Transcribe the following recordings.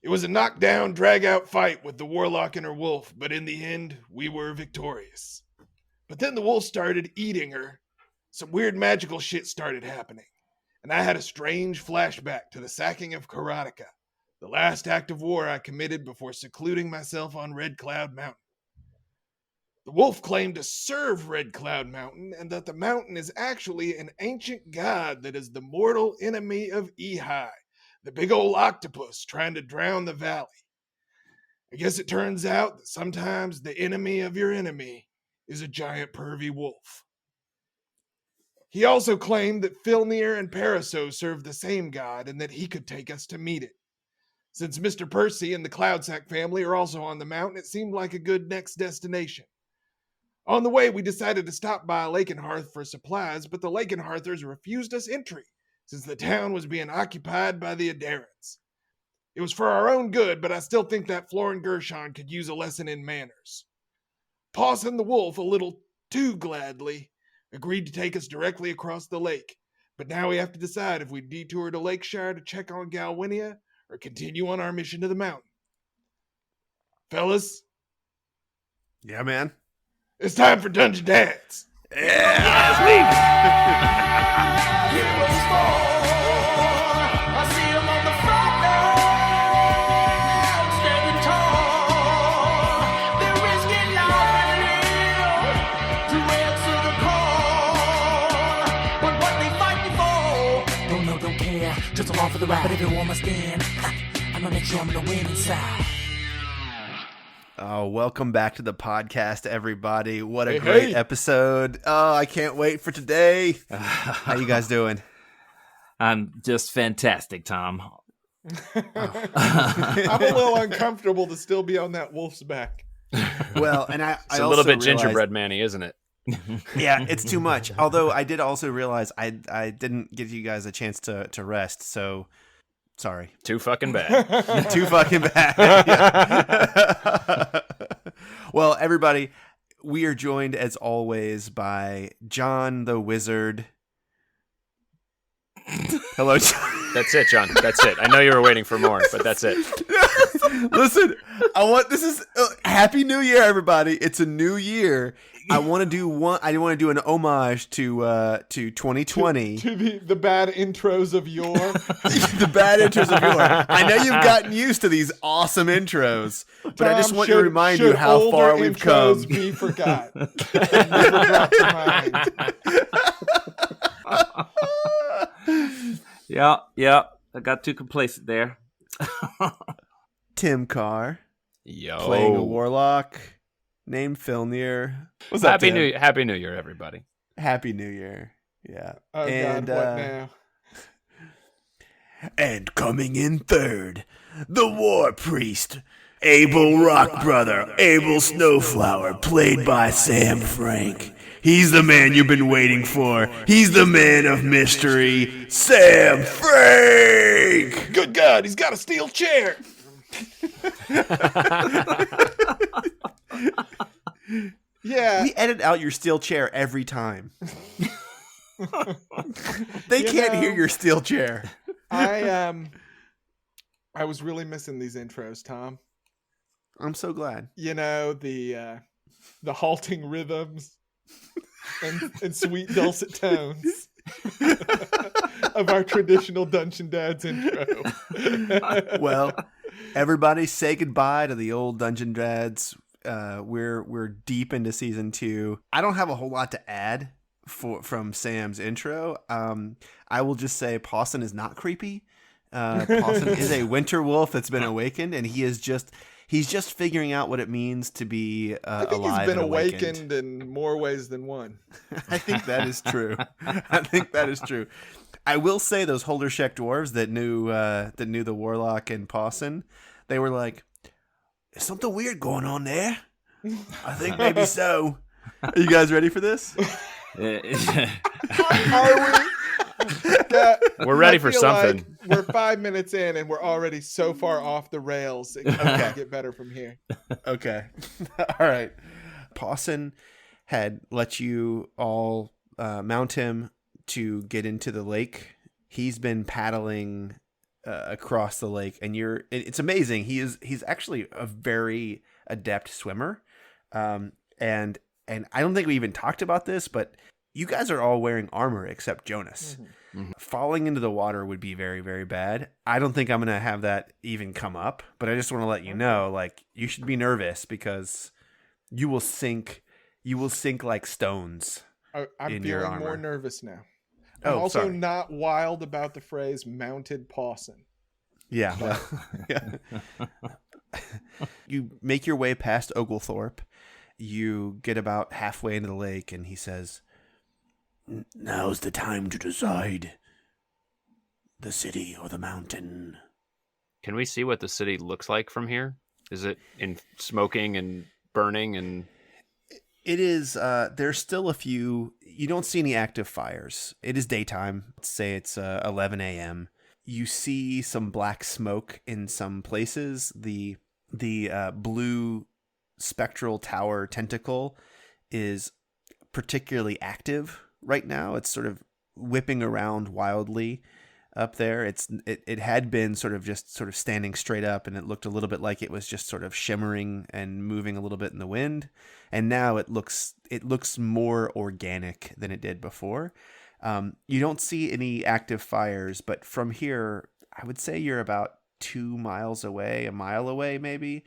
It was a knockdown, drag-out fight with the warlock and her wolf, but in the end, we were victorious. But then the wolf started eating her. Some weird magical shit started happening, and I had a strange flashback to the sacking of Karatka, the last act of war I committed before secluding myself on Red Cloud Mountain. The wolf claimed to serve Red Cloud Mountain, and that the mountain is actually an ancient god that is the mortal enemy of Ehi, the big old octopus trying to drown the valley. I guess it turns out that sometimes the enemy of your enemy is a giant pervy wolf. He also claimed that Filnir and Paraso served the same god and that he could take us to meet it. Since Mr. Percy and the Cloudsack family are also on the mountain, it seemed like a good next destination. On the way, we decided to stop by Lakenhearth for supplies, but the Lakenhearthers refused us entry, since the town was being occupied by the Adarans. It was for our own good, but I still think that Florin Gershon could use a lesson in manners. Pawson the wolf, a little too gladly, agreed to take us directly across the lake, but now we have to decide if we detour to Lakeshire to check on Galwinia or continue on our mission to the mountain. Fellas? Yeah, man. It's time for Dungeon Dance! Yeah, Heroes fall. I see 'em on the front line, standing tall. They're risking life to answer the call. But what they fighting for? Don't know, don't care. Just along for the ride, but everyone must stand. I'ma make sure I'm gonna win inside. Oh, welcome back to the podcast, everybody. What a great episode. Oh, I can't wait for today. How you guys doing? I'm just fantastic, Tom. I'm a little uncomfortable to still be on that wolf's back. Well, and I It's a also little bit realized, gingerbread man-y, isn't it? Yeah, it's too much. Although I did also realize I didn't give you guys a chance to rest, so sorry. Too fucking bad. Too fucking bad. Yeah. Well, everybody, we are joined as always by John the Wizard. Hello, John. That's it, John. That's it. I know you were waiting for more, but that's it. Listen, Happy New Year, everybody. It's a new year. I want to do an homage to 2020. To the bad intros of yore. The bad intros of yore. I know you've gotten used to these awesome intros, but I just want to remind you how far we've come. Be forgot. Never brought to mind. Yeah. I got too complacent there. Tim Carr Yo. playing a warlock named Filnir. What's up, Happy Tim? New Year, everybody. Happy New Year. Yeah. Oh, and, God, what now? And coming in third, the War Priest, Abel Rock Brother, Abel Snowflower, played by Sam Frank. He's the man you've been waiting for. He's the man of mystery, Sam Frank! Good God, he's got a steel chair. Yeah. We edit out your steel chair every time. They can't hear your steel chair. I was really missing these intros, Tom. I'm so glad. You know, the halting rhythms and sweet dulcet tones of our traditional Dungeon Dads intro. Well, everybody say goodbye to the old Dungeon Dads. We're deep into season 2. I don't have a whole lot to add from Sam's intro. I will just say Pawson is not creepy. Pawson is a winter wolf that's been awakened, and he's just figuring out what it means to be I think alive. he's been and awakened in more ways than one. I think that is true. I will say those Holdershek dwarves that knew the warlock and Pawson, they were like, "There's something weird going on there." I think maybe so. Are you guys ready for this? Are we? We're ready I for feel something. like we're 5 minutes in and we're already so far off the rails. It can't get better from here. Okay. All right. Pawson had let you all mount him to get into the lake. He's been paddling across the lake, and it's amazing. He's actually a very adept swimmer, and I don't think we even talked about this, but you guys are all wearing armor except Jonas. Falling into the water would be very, very bad. I don't think I'm gonna have that even come up, but I just want to let you know, like, you should be nervous because you will sink like stones. I'm in your feeling more armor. nervous now. I'm also not wild about the phrase mounted Pawson. Yeah. Well, yeah. You make your way past Oglethorpe. You get about halfway into the lake, and he says, "Now's the time to decide. The city or the mountain." Can we see what the city looks like from here? Is it in smoking and burning and... It is, there's still a few, you don't see any active fires. It is daytime. Let's say it's 11 a.m. You see some black smoke in some places. The blue spectral tower tentacle is particularly active right now. It's sort of whipping around wildly up there. It had been sort of standing straight up, and it looked a little bit like it was just sort of shimmering and moving a little bit in the wind. And now it looks more organic than it did before. You don't see any active fires, but from here, I would say you're about 2 miles away, a mile away maybe,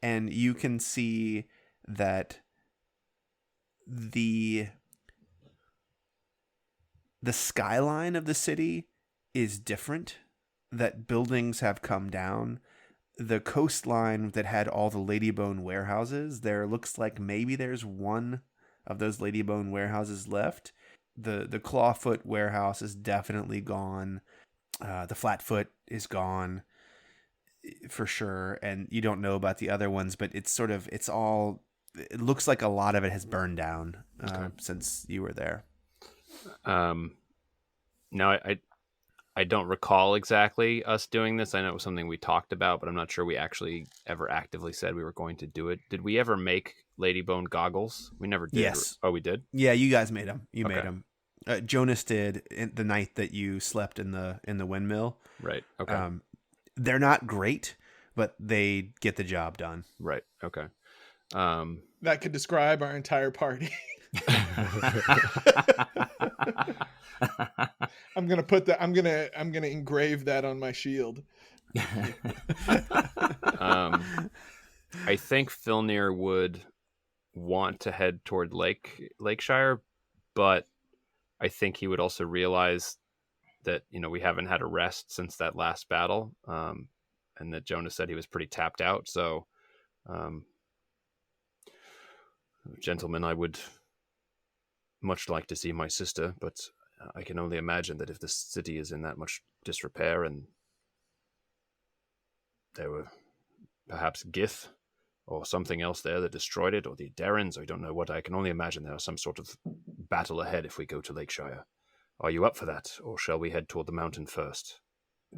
and you can see that the skyline of the city is different, that buildings have come down. The coastline that had all the Ladybone warehouses, there looks like maybe there's one of those Ladybone warehouses left. The Clawfoot warehouse is definitely gone. The Flatfoot is gone for sure, and you don't know about the other ones, but it looks like a lot of it has burned down since you were there. No, I don't recall exactly us doing this. I know it was something we talked about, but I'm not sure we actually ever actively said we were going to do it. Did we ever make Ladybone goggles? We never did. Yes. Oh, we did? Yeah, you guys made them. You Okay. made them. Jonas did the night that you slept in the windmill. Right. Okay. They're not great, but they get the job done. Right. Okay. That could describe our entire party. I'm gonna engrave that on my shield. I think Filnir would want to head toward Lakeshire, but I think he would also realize that, we haven't had a rest since that last battle, and that Jonas said he was pretty tapped out. So, gentlemen, I would much like to see my sister, but I can only imagine that if the city is in that much disrepair and there were perhaps Gith or something else there that destroyed it, or the Darrens, I don't know what, I can only imagine there is some sort of battle ahead if we go to Lakeshire. Are you up for that, or shall we head toward the mountain first?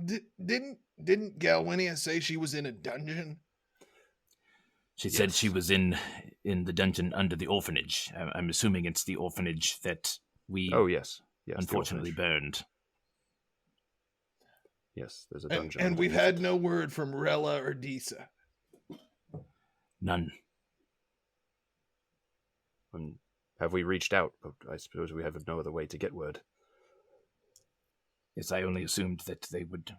Didn't Galwinia say she was in a dungeon? She said she was in the dungeon under the orphanage. I'm assuming it's the orphanage that we Yes, unfortunately burned. Yes, there's a dungeon. And we've had no word from Rella or Disa. None. Have we reached out? I suppose we have no other way to get word. Yes, I only assumed that they would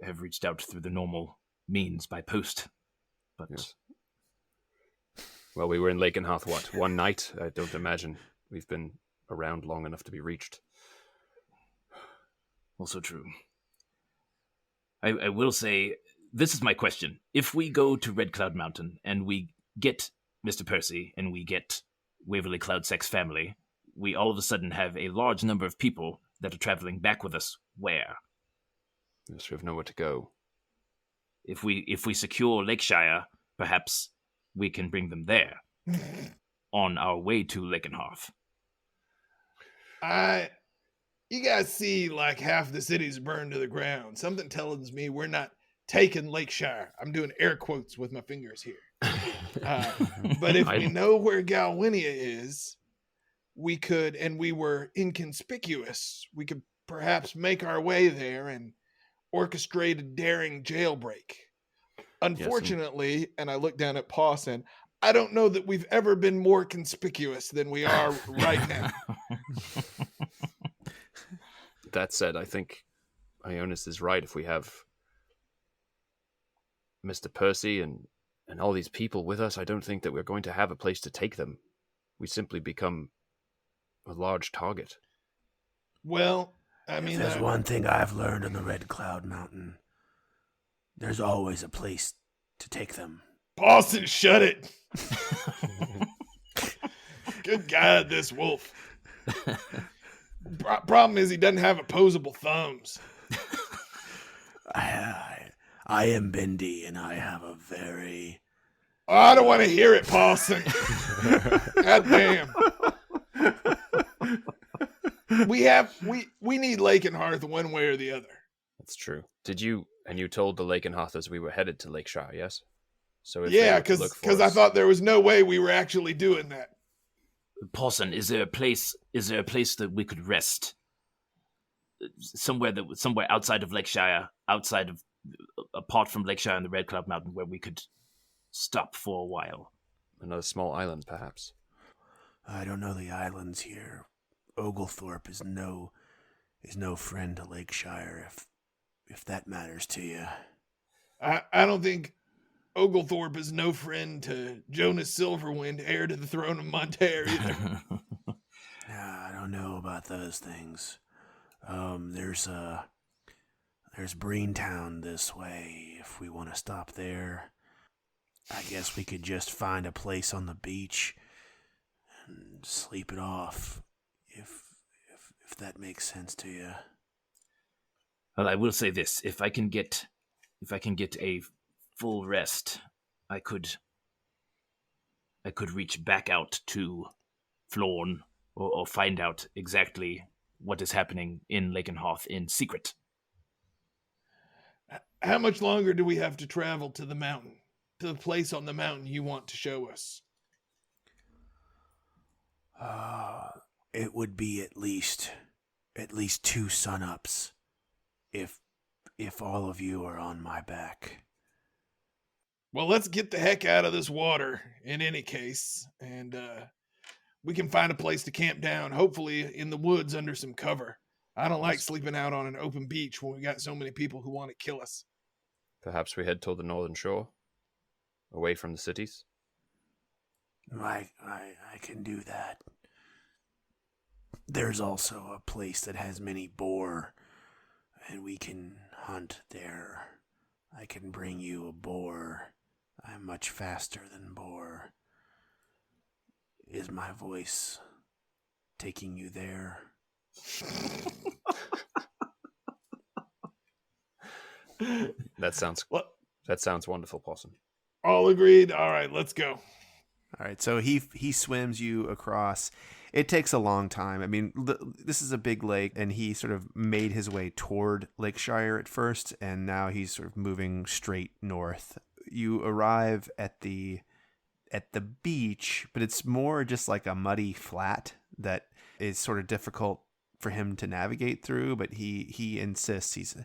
have reached out through the normal means by post. But Yes. Well, we were in Lakenhearth, one night? I don't imagine we've been around long enough to be reached. Also true. I will say, this is my question. If we go to Red Cloud Mountain and we get Mr. Percy and we get Waverly Cloudseck's family, we all of a sudden have a large number of people that are traveling back with us. Where? Yes, we have nowhere to go. If we secure Lakeshire, perhaps we can bring them there on our way to Lakenhearth. You guys see like half the city's burned to the ground. Something tells me we're not taking Lakeshire. I'm doing air quotes with my fingers here. But if we know where Galwinia is, we could, and we were inconspicuous, we could perhaps make our way there and orchestrated daring jailbreak. Unfortunately, and I look down at Pawson, I don't know that we've ever been more conspicuous than we are right now. That said, I think Ionis is right. If we have Mr. Percy and all these people with us, I don't think that we're going to have a place to take them. We simply become a large target. Well, I mean, There's one thing I've learned on the Red Cloud Mountain. There's always a place to take them. Pawson, shut it. Good God, this wolf. Problem is he doesn't have opposable thumbs. I am Bendy, and I have a very... Oh, I don't want to hear it, Pawson. God damn. We need Lakenhearth one way or the other. That's true. You told the Lakenhearthers we were headed to Lakeshire, yes? So if Yeah, because I thought there was no way we were actually doing that. Pawson, is there a place that we could rest? Somewhere outside of Lakeshire, apart from Lakeshire and the Red Cloud Mountain, where we could stop for a while. Another small island, perhaps. I don't know the islands here. Oglethorpe is no friend to Lakeshire, if that matters to you. I don't think Oglethorpe is no friend to Jonas Silverwind, heir to the throne of Monterre either. I don't know about those things. There's Breentown this way, if we want to stop there. I guess we could just find a place on the beach and sleep it off, if that makes sense to you. Well, I will say this: if I can get a full rest, I could reach back out to Florn or find out exactly what is happening in Lakenhearth in secret. How much longer do we have to travel to the mountain, to the place on the mountain you want to show us? It would be at least 2 sunups, if all of you are on my back. Well, let's get the heck out of this water in any case, and we can find a place to camp down, hopefully in the woods under some cover. I don't like sleeping out on an open beach when we got so many people who want to kill us. Perhaps we head toward the northern shore, away from the cities. I can do that. There's also a place that has many boar, and we can hunt there. I can bring you a boar. I'm much faster than boar. Is my voice taking you there? That sounds wonderful, Pawson. All agreed? All right, let's go. All right, so he swims you across. It takes a long time. I mean, this is a big lake, and he sort of made his way toward Lakeshire at first, and now he's sort of moving straight north. You arrive at the beach, but it's more just like a muddy flat that is sort of difficult for him to navigate through, but he insists. He's,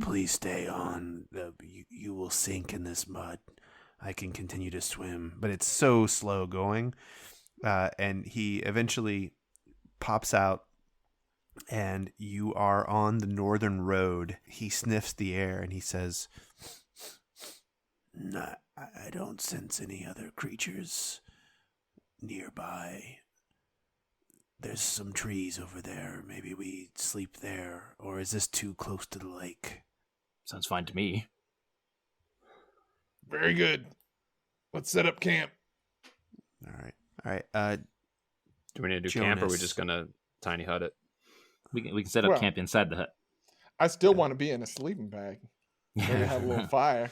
please stay on. You will sink in this mud. I can continue to swim. but it's so slow going. And he eventually pops out, and you are on the northern road. He sniffs the air, and he says, No, I don't sense any other creatures nearby. There's some trees over there. Maybe we sleep there. Or is this too close to the lake? Sounds fine to me. Very good. Let's set up camp. All right. Do we need to do camp, or are we Jonas. just gonna tiny hut it? We can set up Well- camp inside the hut. I still want to be in a sleeping bag. Maybe have a little fire.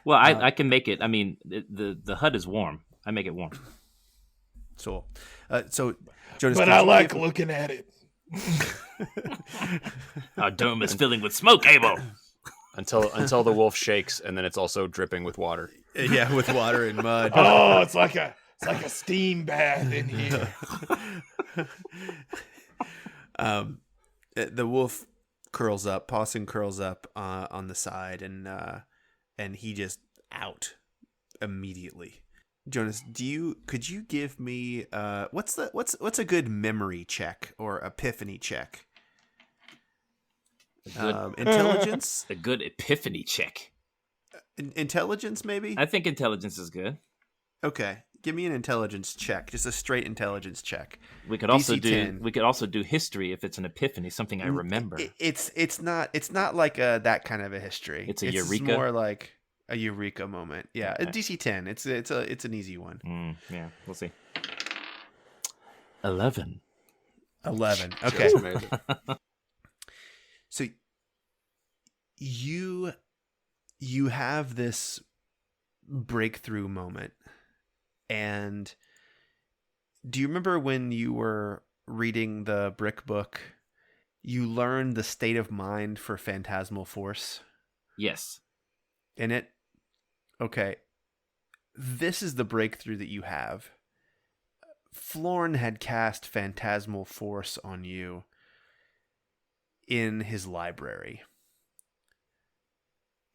Well, I can make it. I mean, the hut is warm. I make it warm. So, Jonas, But could I you like give- looking at it. Our dome is filling with smoke, Abel. Until the wolf shakes, and then it's also dripping with water. Yeah, with water and mud. Oh, it's like a steam bath in here. The wolf curls up. Pawson curls up on the side, and he just out immediately. Jonas, could you give me what's a good memory check or epiphany check? Intelligence? A good epiphany check. Intelligence, maybe? I think intelligence is good. Okay. Give me an intelligence check. Just a straight intelligence check. We could also DC 10. we could also do history if it's an epiphany, something I remember. It's not like that kind of a history. It's a It's eureka? more like a eureka moment. Yeah, a DC 10. It's an easy one. Yeah, we'll see. 11. 11. Okay. Just made it. So you have this breakthrough moment. And do you remember when you were reading the Brick book, you learned the state of mind for phantasmal force Yes. in it? Okay. This is the breakthrough that you have. Florn had cast phantasmal force on you in his library.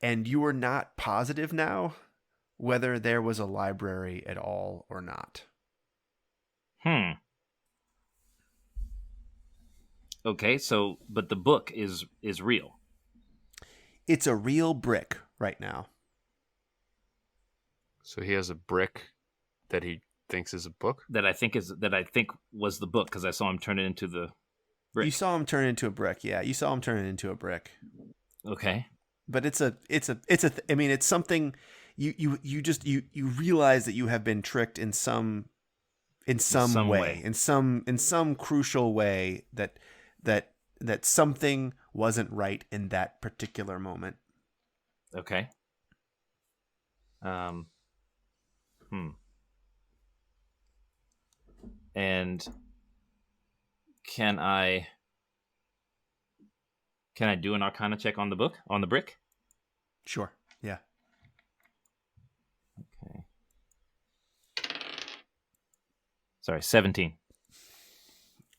And you are not positive now whether there was a library at all or not. Okay, so but the book is real. It's a real brick right now. So he has a brick that he thinks is a book. That I think was the book because I saw him turn it into the brick. You saw him turn it into a brick. Yeah, you saw him turn it into a brick. Okay. But it's something you realize that you have been tricked in some way, in some crucial way that something wasn't right in that particular moment. Okay. And can I do an Arcana check on the book, on the brick? Sure. Yeah. Okay. Sorry, 17.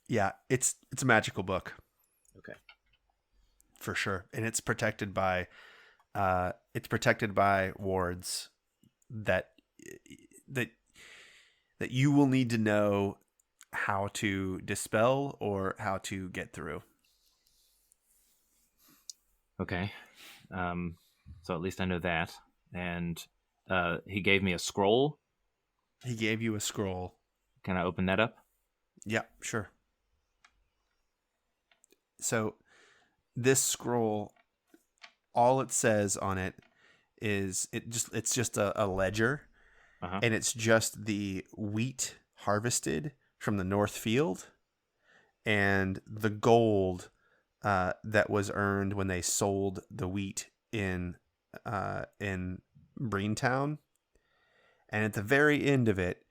Yeah, it's a magical book. Okay. For sure. And it's protected by wards that you will need to know how to dispel or how to get through. Okay. So at least I know that. And he gave me a scroll. He gave you a scroll. Can I open that up? Yeah, sure. So this scroll, all it says on it is it's just a ledger, and it's just the wheat harvested from the North Field and the gold that was earned when they sold the wheat in Breentown. And at the very end of it,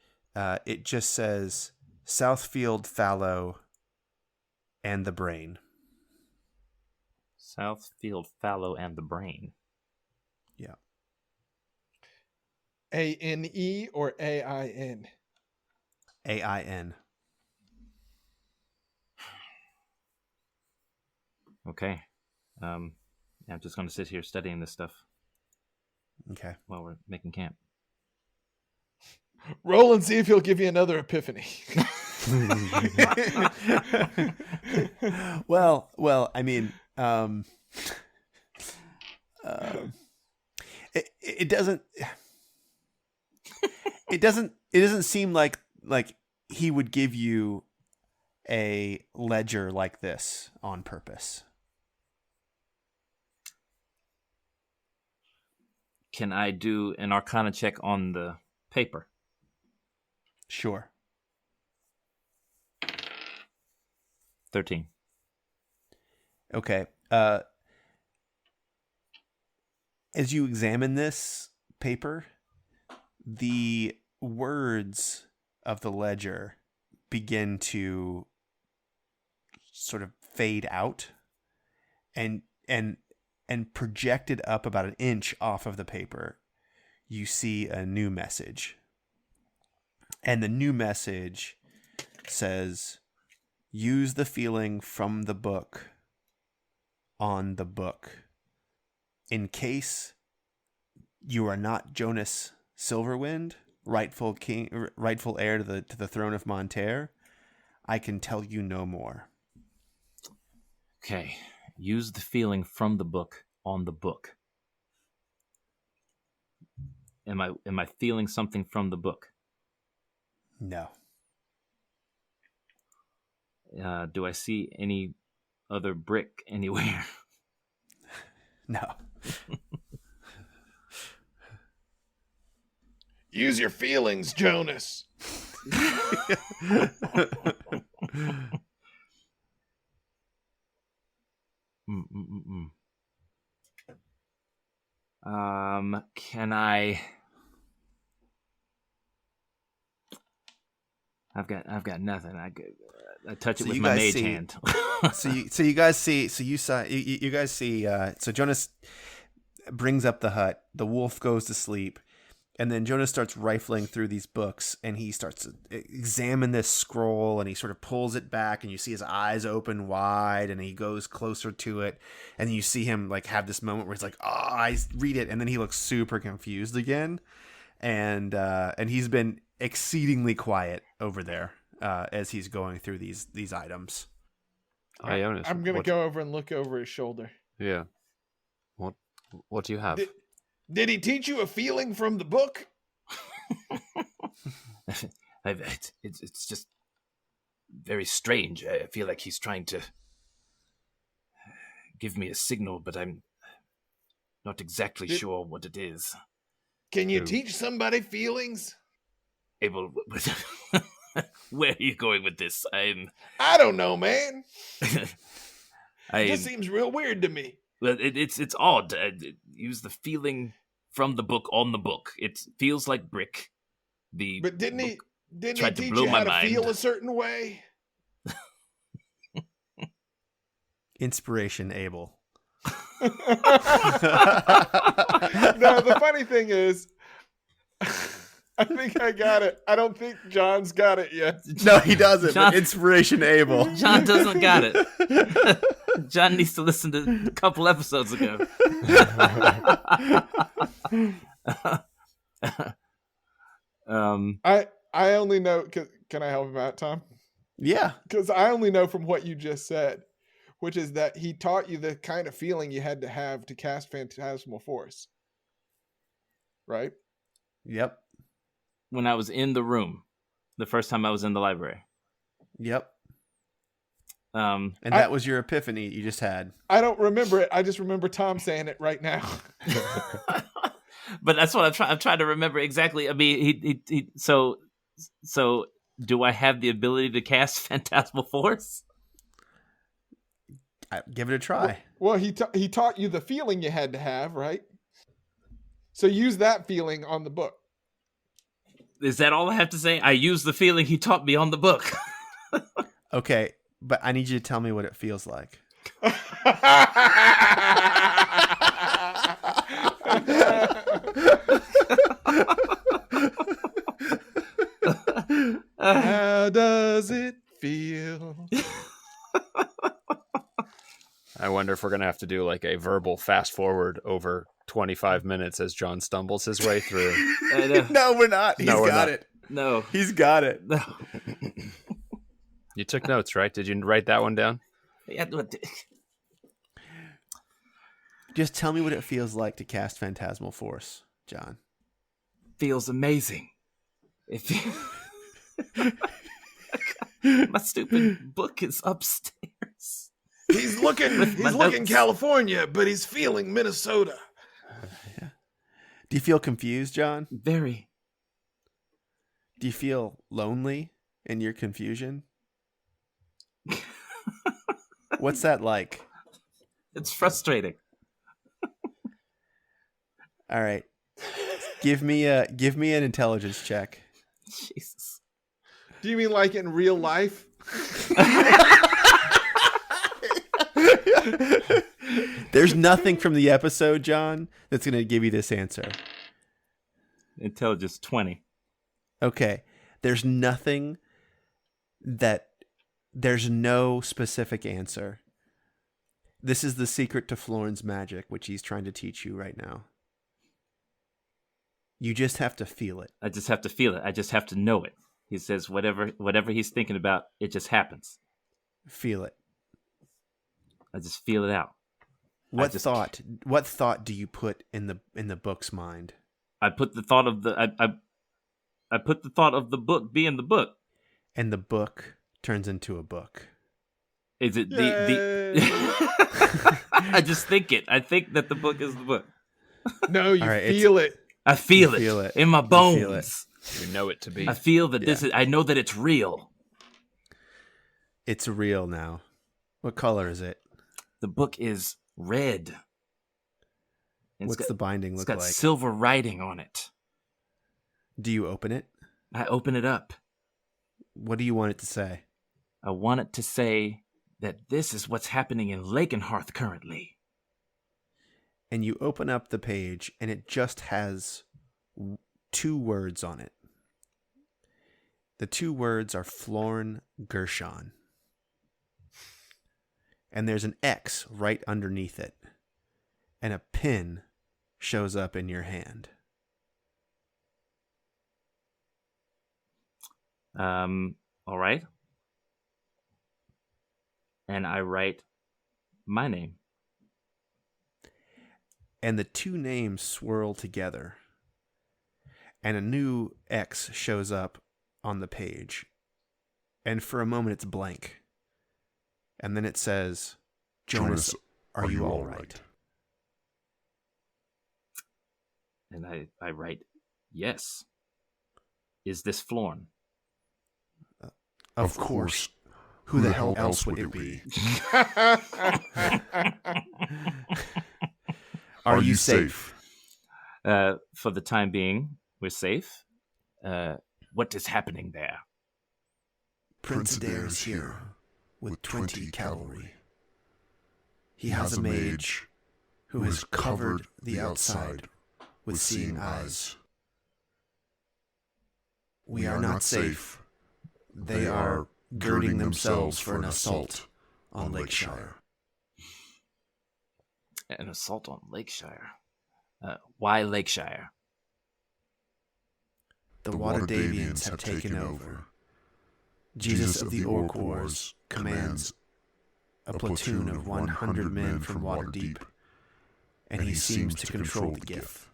it just says Southfield Fallow and the Brain. Southfield Fallow and the Brain. Yeah. ANE or AIN? AIN. Okay. I'm just going to sit here studying this stuff Okay. while we're making camp. Roll and see if he'll give you another epiphany. Well, I mean, it doesn't seem like he would give you a ledger like this on purpose. Can I do an Arcana check on the paper? Sure. 13. Okay. As you examine this paper, the words of the ledger begin to sort of fade out and projected up about an inch off of the paper, you see a new message. And the new message says, use the feeling from the book on the book. In case you are not Jonas Silverwind, rightful heir to the throne of Monterre, I can tell you no more. Okay. Use the feeling from the book on the book. Am I feeling something from the book? No. Do I see any other brick anywhere? No. Use your feelings, Jonas. Can I? I've got nothing. I touch it So with you my guys mage see- hand. So Jonas brings up the hut. The wolf goes to sleep, and then Jonas starts rifling through these books, and he starts to examine this scroll, and he sort of pulls it back, and you see his eyes open wide, and he goes closer to it, and you see him like have this moment where he's like, "Oh, I read it," and then he looks super confused again, and he's been exceedingly quiet over there as he's going through these items. Ionis, I'm gonna what- go over and look over his shoulder. Yeah. What do you have? Did he teach you a feeling from the book? It's just very strange. I feel like he's trying to give me a signal, but I'm not exactly sure what it is. Can you Who? teach somebody feelings? Abel, where are you going with this? I don't know, man. I This seems real weird to me. well, it's odd. Use the feeling from the book on the book. It feels like brick. But didn't he tried to teach blow you my how to mind. feel a certain way? Inspiration, Abel. No, the funny thing is, I think I got it. I don't think John's got it yet. No, he doesn't. John- But inspiration, Abel. John doesn't got it. John needs to listen to a couple episodes ago. I only know. Can I help him out, Tom? Yeah. Because I only know from what you just said, which is that he taught you the kind of feeling you had to have to cast Phantasmal Force. Right? Yep. When I was in the room, the first time I was in the library. Yep. Um, And that was your epiphany you just had. I don't remember it. I just remember Tom saying it right now. but that's what I'm trying to remember exactly. I mean, he so do I have the ability to cast Phantasmal Force? Give it a try. Well, he taught you the feeling you had to have, right? So use that feeling on the book. Is that all I have to say? I use the feeling he taught me on the book. Okay, but I need you to tell me what it feels like. How does it feel? I wonder if we're going to have to do like a verbal fast forward over 25 minutes as John stumbles his way through. I know. No, we're not. He's No, we're got not. it. No. He's got it. No. You took notes, right? Did you write that one down? Yeah, but- Just tell me what it feels like to cast Phantasmal Force, John. feels amazing. My stupid book is upstairs. He's looking my notes. California, but he's feeling Minnesota. Do you feel confused, John? Very. Do you feel lonely in your confusion? What's that like? It's frustrating. All right. Give me an intelligence check. Jesus. Do you mean like in real life? There's nothing from the episode, John, that's going to give you this answer. Intelligence 20. Okay. There's nothing there's no specific answer. This is the secret to Florin's magic, which he's trying to teach you right now. You just have to feel it. I just have to feel it. I just have to know it. He says whatever he's thinking about, it just happens. Feel it. I just feel it out. What thought do you put in the book's mind? I put the thought of I put the thought of the book being the book. And the book turns into a book. Is it the I just think it. I think that the book is the book. No, you right, feel it. I feel feel it it. in my You bones. feel it. You know it to be. I feel that this is. I know that it's real. It's real now. What color is it? The book is red. And What's the binding It's look got like? silver writing on it. Do you open it? I open it up. What do you want it to say? I want it to say that this is what's happening in Lakenhearth currently. And you open up the page, and it just has 2 words on it. The 2 words are Florin Gershon. And there's an X right underneath it. And a pin shows up in your hand. All right. And I write my name. And the 2 names swirl together. And a new X shows up on the page. And for a moment it's blank. And then it says, Jonas, are you all right? And I write, yes. Is this Florin? Of course. Who the hell else would it be? Are you safe? For the time being, we're safe. What is happening there? Prince Adair is here with 20 cavalry. He has a mage who has covered the outside with seeing eyes. We are not safe. They are girding themselves for an assault on Lakeshire. An assault on Lakeshire. Why Lakeshire? The Watadavians have taken over. Jesus of the Orc Wars commands a platoon of 100 men from Waterdeep, and he seems to control the gift.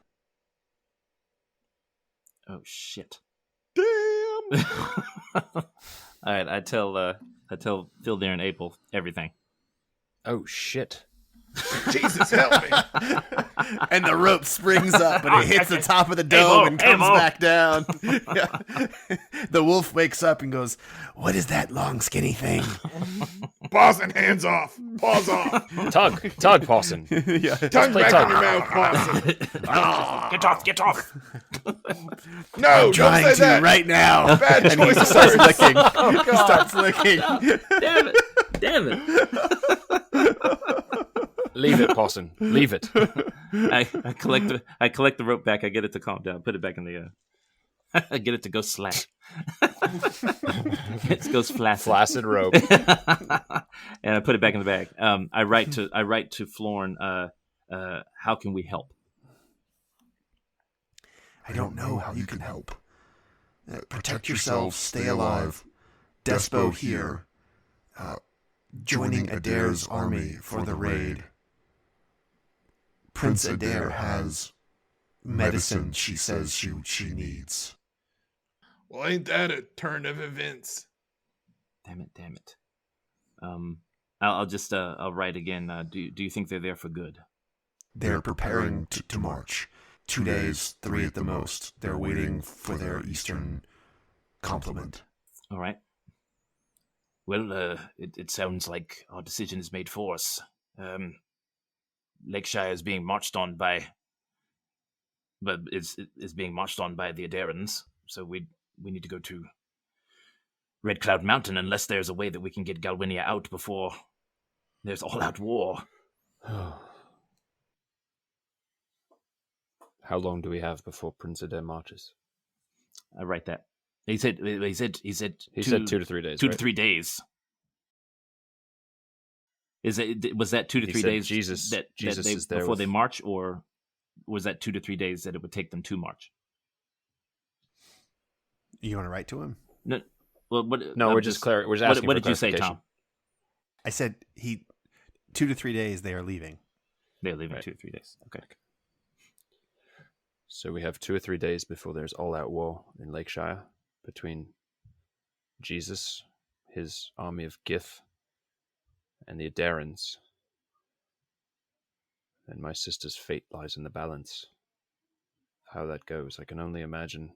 Oh shit! Damn. All right, I tell Fildir and April everything. Oh shit! Jesus help me. And the rope springs up and it hits the top of the dome and comes back down. Yeah. The wolf wakes up and goes, "What is that long skinny thing?" Pawson, hands off. Paws off. Tug, Pawson. Yeah. Tongue play back tug. in your mouth, Pawson. Get off! No, I'm don't trying say to that. right now. Bad And he choice of starts words. licking. He starts licking. Damn it! Leave it, Pawson. Leave it. I collect the rope back. I get it to calm down. Put it back in the. I get it to go slack. It goes flaccid. Flaccid rope. And I put it back in the bag. I write to Florin. How can we help? I don't know how you can help. Protect yourselves, stay alive. Despo here. Joining Adair's army for the raid. Prince Adair has medicine she says she needs. Well, ain't that a turn of events? Damn it. I'll write again. Do you think they're there for good? They're preparing to march. 2 days, 3 at the most. They're waiting for their eastern complement. All right. Well, it sounds like our decision is made for us. Lakeshire is being marched on by, but is being marched on by the Adarans. So we need to go to Red Cloud Mountain unless there's a way that we can get Galwinia out before there's all-out war. How long do we have before Prince Adair marches? I write that. He said He said 2 to 3 days. 2 to right? 3 days. Was that 2 to He 3 said days Jesus that they, is there before they with- march, or was that 2 to 3 days that it would take them to march? You want to write to him? No, well, No, we're just we're just asking. What for did you say, clarification. Tom? I said 2 to 3 days they are leaving. They're leaving Right. 2 to 3 days. Okay. So we have 2 or 3 days before there's all-out war in Lakeshire between Jesus, his army of Gith, and the Adarans. And my sister's fate lies in the balance. How that goes, I can only imagine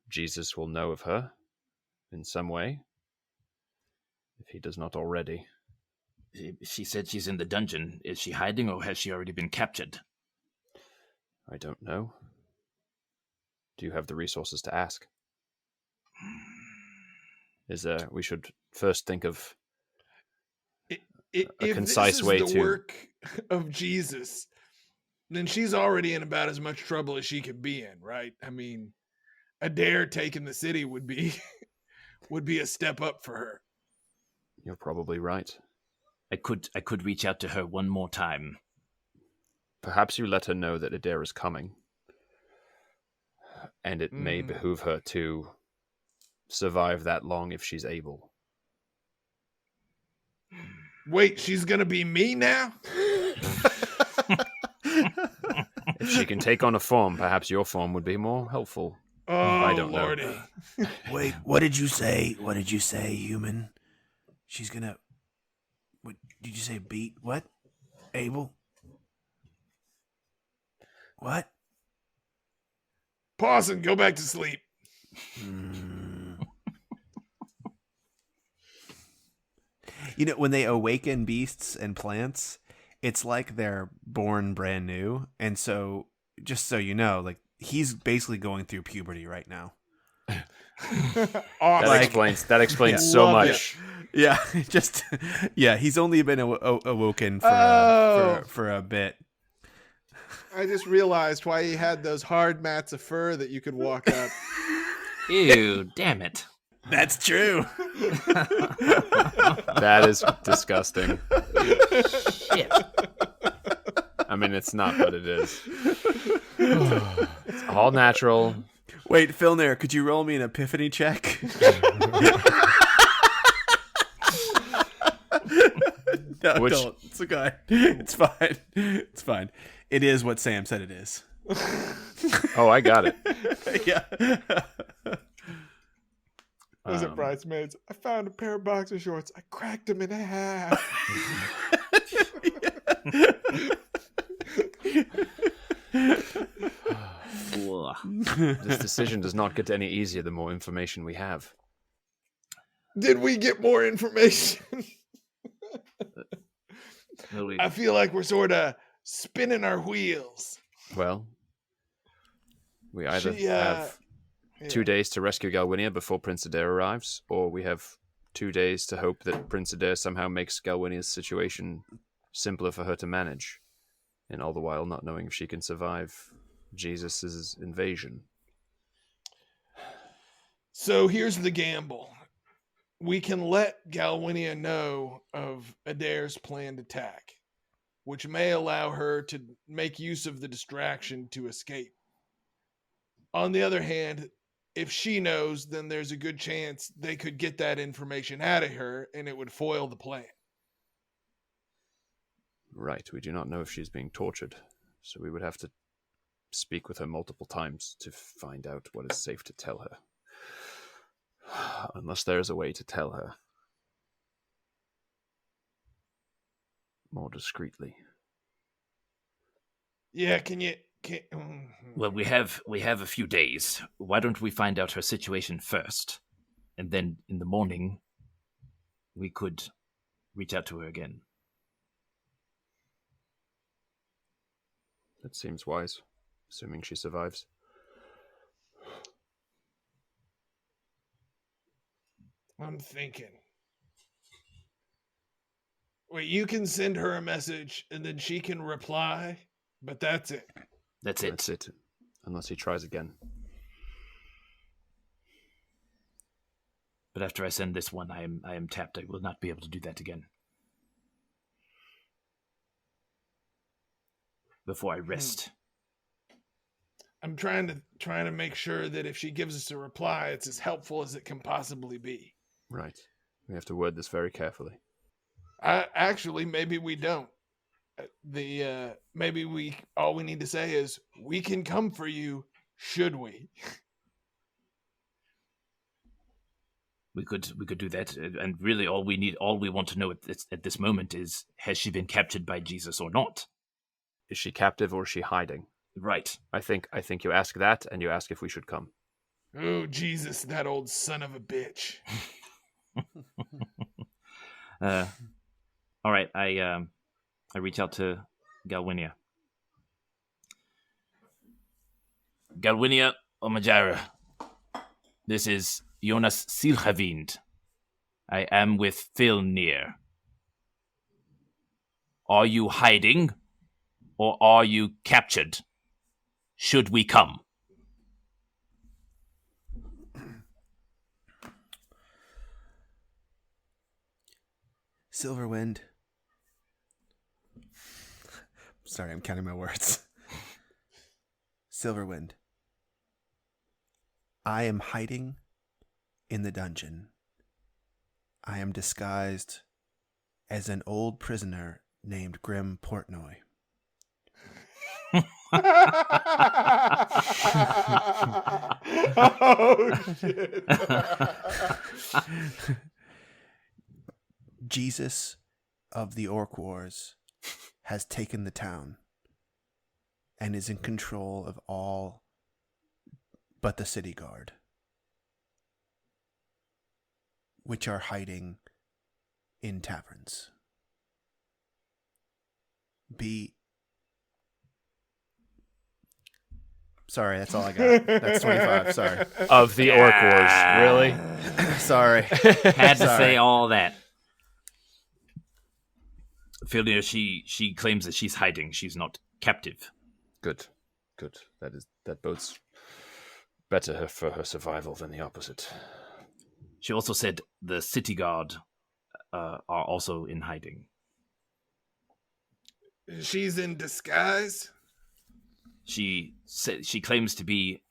Jesus will know of her in some way, if he does not already. She said she's in the dungeon. Is she hiding, or has she already been captured? I don't know. Do you have the resources to ask? We should first think of If concise this is way the to- work of Jesus, then she's already in about as much trouble as she could be in, right? I mean, Adair taking the city would be would be a step up for her. You're probably right. I could reach out to her one more time. Perhaps you let her know that Adair is coming, and it may Mm. behoove her to survive that long if she's able. Wait, she's gonna be me now? If she can take on a form, perhaps your form would be more helpful. Oh, I don't know. Lordy. Wait, what did you say? What did you say, human? She's gonna. What did you say? Beat what? Abel? What? Pawson, go back to sleep. You know, when they awaken beasts and plants, it's like they're born brand new. And so, just so you know, like, he's basically going through puberty right now. Awesome. That explains Yeah. so Love much. Yeah, he's only been awoken for, Oh. for a bit. I just realized why he had those hard mats of fur that you could walk up. Ew, damn it. That's true. That is disgusting. Shit. I mean, it's not what it is. It's all natural. Wait, Filner, could you roll me an epiphany check? No, Which- don't. It's okay. It's fine. It's fine. It is what Sam said it is. Oh, I got it. Yeah. Was it bridesmaids? I found a pair of boxer shorts. I cracked them in half. Ugh. This decision does not get any easier the more information we have. Did we get more information? Well, we- I feel like we're sort of spinning our wheels. Well, we either She, have yeah. 2 days to rescue Galwinia before Prince Adair arrives, or we have 2 days to hope that Prince Adair somehow makes Galwinia's situation simpler for her to manage, and all the while not knowing if she can survive Jesus' invasion. So here's the gamble. We can let Galwinia know of Adair's planned attack, which may allow her to make use of the distraction to escape. On the other hand, if she knows, then there's a good chance they could get that information out of her and it would foil the plan. Right, we do not know if she's being tortured, so we would have to speak with her multiple times to find out what is safe to tell her. Unless there is a way to tell her more discreetly. Yeah, well, we have a few days. Why don't we find out her situation first, and then in the morning we could reach out to her again. That seems wise, assuming she survives. I'm thinking. Wait, you can send her a message and then she can reply, but that's it. That's it. That's it, unless he tries again. But after I send this one, I am tapped. I will not be able to do that again. Before I rest. I'm trying to make sure that if she gives us a reply, it's as helpful as it can possibly be. Right. We have to word this very carefully. Actually, maybe we don't. Maybe all we need to say is, we can come for you, should we? We could do that, and really all we want to know at this moment is, has she been captured by Jesus or not? Is she captive or is she hiding? Right. I think you ask that, and you ask if we should come. Oh, Jesus, that old son of a bitch. All right, I reach out to Galwinia. Galwinia Omajara. This is Jonas Silhavind. I am with Filnir. Are you hiding, or are you captured? Should we come? Silverwind. Sorry, I'm counting my words. Silverwind. I am hiding in the dungeon. I am disguised as an old prisoner named Grim Portnoy. Oh, shit. Jesus of the Orc Wars has taken the town and is in control of all but the city guard, which are hiding in taverns. Sorry, that's all I got. That's 25, sorry. Of the Orc Wars, really? Sorry. Had to Sorry. say all that. Filnir, she claims that she's hiding. She's not captive. Good. That bodes better for her survival than the opposite. She also said the city guard are also in hiding. She's in disguise? She claims to be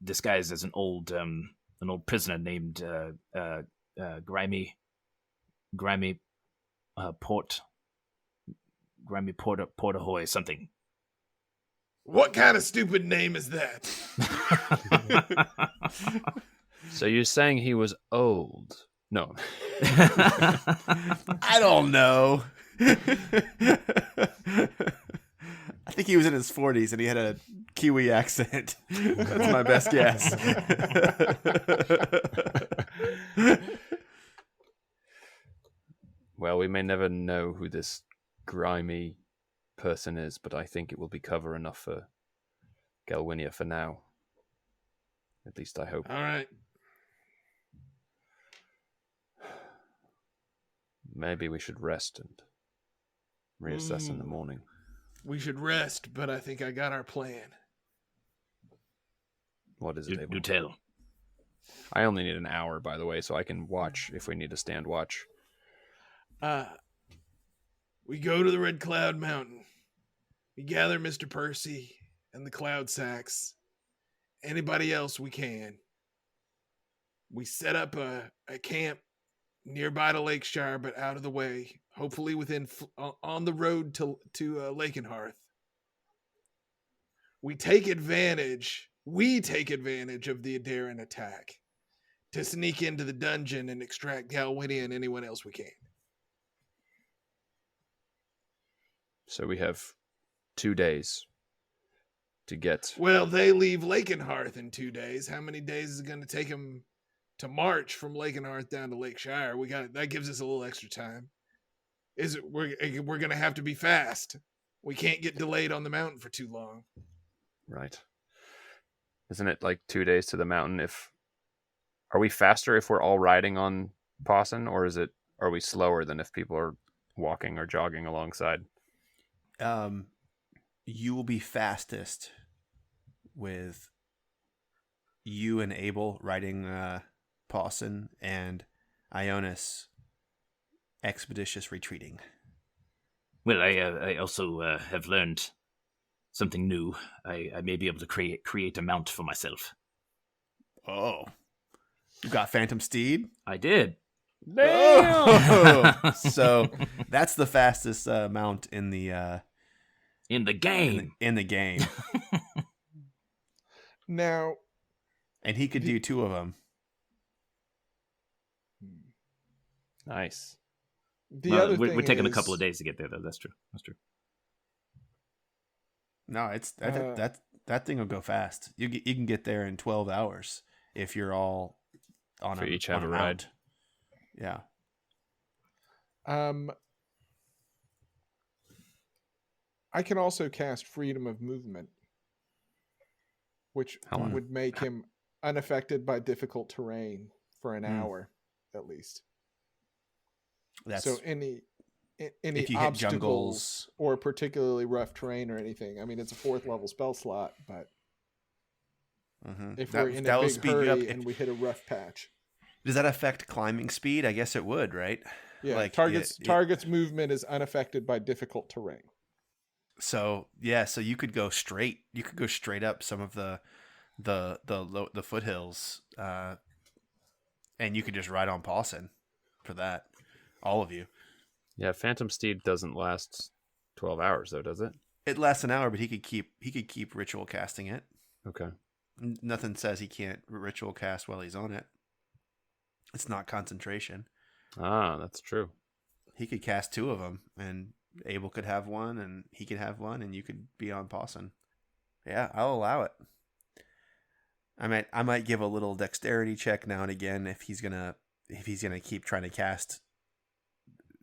disguised as an old prisoner named Grimy Portahoy something. What kind of stupid name is that? So you're saying he was old? No. I don't know. I think he was in his 40s and he had a Kiwi accent. That's my best guess. Well, we may never know who this grimy person is, but I think it will be cover enough for Galwinia for now. At least I hope. All right. Maybe we should rest and reassess in the morning. We should rest, but I think I got our plan. What is it, Abel? Do tell. I only need an hour, by the way, so I can watch if we need to stand watch. We go to the Red Cloud Mountain. We gather Mr. Percy and the Cloud Sacks. Anybody else we can. We set up a camp nearby to Lakeshire, but out of the way. Hopefully on the road to Lakenhearth. We take advantage of the Adaran attack to sneak into the dungeon and extract Galwinia and anyone else we can. So we have 2 days to get... Well, they leave Lakenhearth in 2 days. How many days is it going to take them to march from Lakenhearth down to Lakeshire? That gives us a little extra time. We're going to have to be fast. We can't get delayed on the mountain for too long. Right. Isn't it like 2 days to the mountain? Are we faster if we're all riding on Pawson, or are we slower than if people are walking or jogging alongside? You will be fastest with you and Abel riding Pawson and Ionis expeditious retreating. Well, I also have learned something new. I may be able to create a mount for myself. Oh. You got Phantom Steed? I did. Oh! So that's the fastest mount in the game. in the game. Now, And he could do 2 of them. Nice. other we're thing taking a is- couple of days to get there, though. That's true. No, it's that thing will go fast. You can get there in 12 hours if you're all on If a you each have on a mount. ride. Yeah. I can also cast Freedom of Movement, which How long? would make him unaffected by difficult terrain for an hour, at least. That's So any if you hit obstacles jungles. or particularly rough terrain or anything. I mean, it's a 4th level spell slot, but if we're in a big hurry and we hit a rough patch, Does that affect climbing speed? I guess it would, right? yeah, Like, target's movement is unaffected by difficult terrain. So you could go straight. You could go straight up some of the foothills, and you could just ride on Pawson for that. All of you. Yeah, Phantom Steed doesn't last 12 hours though, does it? It lasts an hour, but he could keep ritual casting it. Okay. Nothing says he can't ritual cast while he's on it. It's not concentration. Ah, that's true. He could cast 2 of them, and Abel could have one, and he could have one, and you could be on Pawson. Yeah, I'll allow it. I might give a little dexterity check now and again if he's gonna keep trying to cast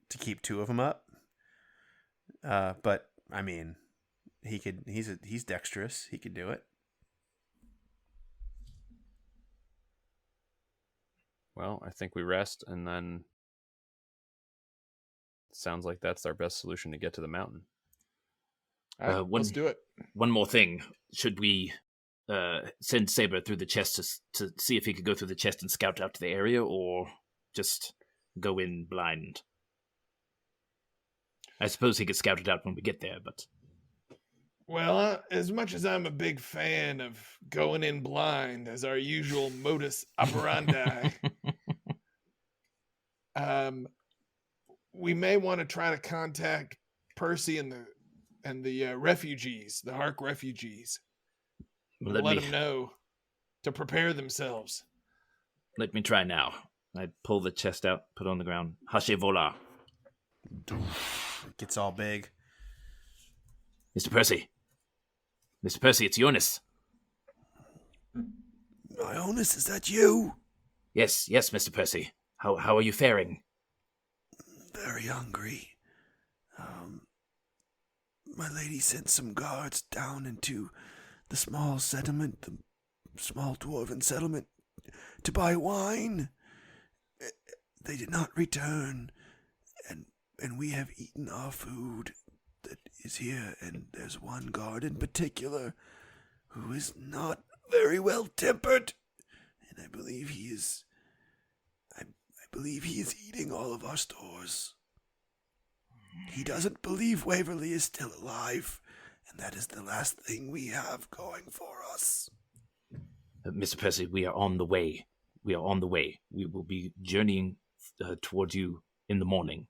to keep 2 of them up. But I mean, he's dexterous. He could do it. Well, I think we rest, and then sounds like that's our best solution to get to the mountain. All right, let's do it. One more thing. Should we send Saber through the chest to see if he could go through the chest and scout out the area, or just go in blind? I suppose he could scout it out when we get there, but... Well, as much as I'm a big fan of going in blind as our usual modus operandi, we may want to try to contact Percy and the refugees, the Hark refugees. Let them know to prepare themselves. Let me try now. I pull the chest out, put it on the ground. Hashe vola. Gets all big. Mr. Percy. Mr. Percy, it's Jonas. Ionis, is that you? Yes, Mr. Percy. How are you faring? Very hungry. My lady sent some guards down into the small settlement, the small dwarven settlement, to buy wine. They did not return, and we have eaten our food that is here, and there's one guard in particular who is not very well tempered, and I believe he is eating all of our stores. He doesn't believe Waverly is still alive, and that is the last thing we have going for us. Mr. Percy, we are on the way. We will be journeying towards you in the morning.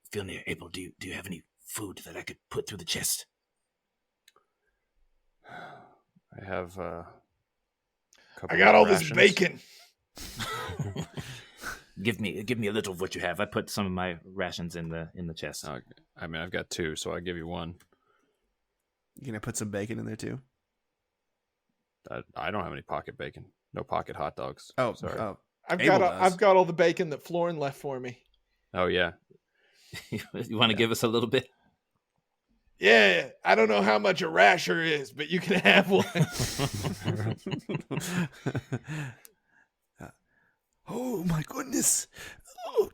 Filnir, Abel, do you have any food that I could put through the chest? I have I got all this bacon. Give me a little of what you have. I put some of my rations in the chest. I mean, I've got 2, so I'll give you 1. You gonna put some bacon in there too? I don't have any pocket bacon. No pocket hot dogs. Oh, sorry. Oh, I've Abel got does. I've got all the bacon that Florin left for me. Oh, yeah. You want to give us a little bit? Yeah, I don't know how much a rasher is, but you can have one. Oh my goodness! Oh,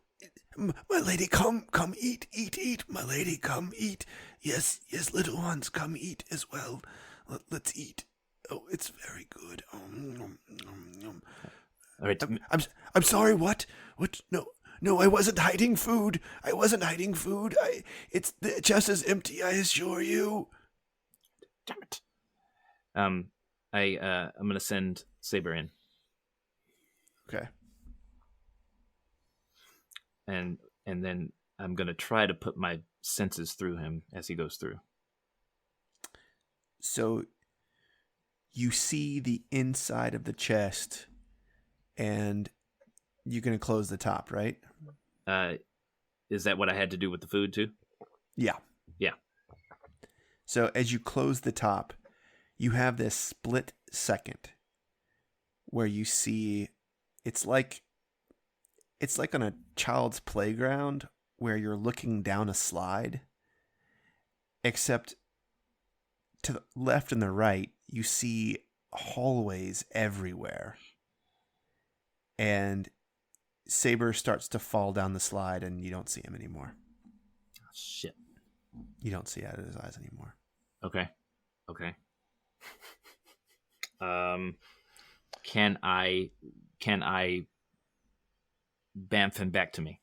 my lady, come eat, my lady, come eat. Yes, little ones, come eat as well. Let's eat. Oh, it's very good. All right. I'm sorry. What? What? No, I wasn't hiding food. It's the chest is empty. I assure you. Damn it. I'm gonna send Saber in, Okay. and then I'm gonna try to put my senses through him as he goes through. So you see the inside of the chest, and you're going to close the top, right? Is that what I had to do with the food too? Yeah. Yeah. So as you close the top, you have this split second where you see it's like on a child's playground where you're looking down a slide, except to the left and the right, you see hallways everywhere. And Saber starts to fall down the slide, and you don't see him anymore. Shit. You don't see out of his eyes anymore. Okay. Can I bamf him back to me?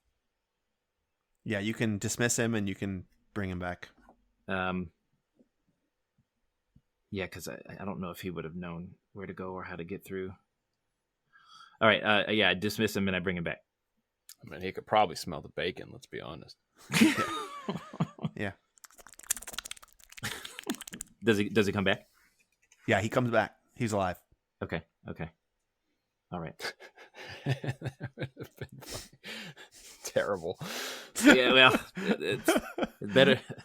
Yeah, you can dismiss him, and you can bring him back. Yeah, because I don't know if he would have known where to go or how to get through. All right, I dismiss him and I bring him back. I mean, he could probably smell the bacon, let's be honest. Yeah. Does he come back? Yeah, he comes back. He's alive. Okay. All right. That would have been funny. Terrible. Yeah, well, it's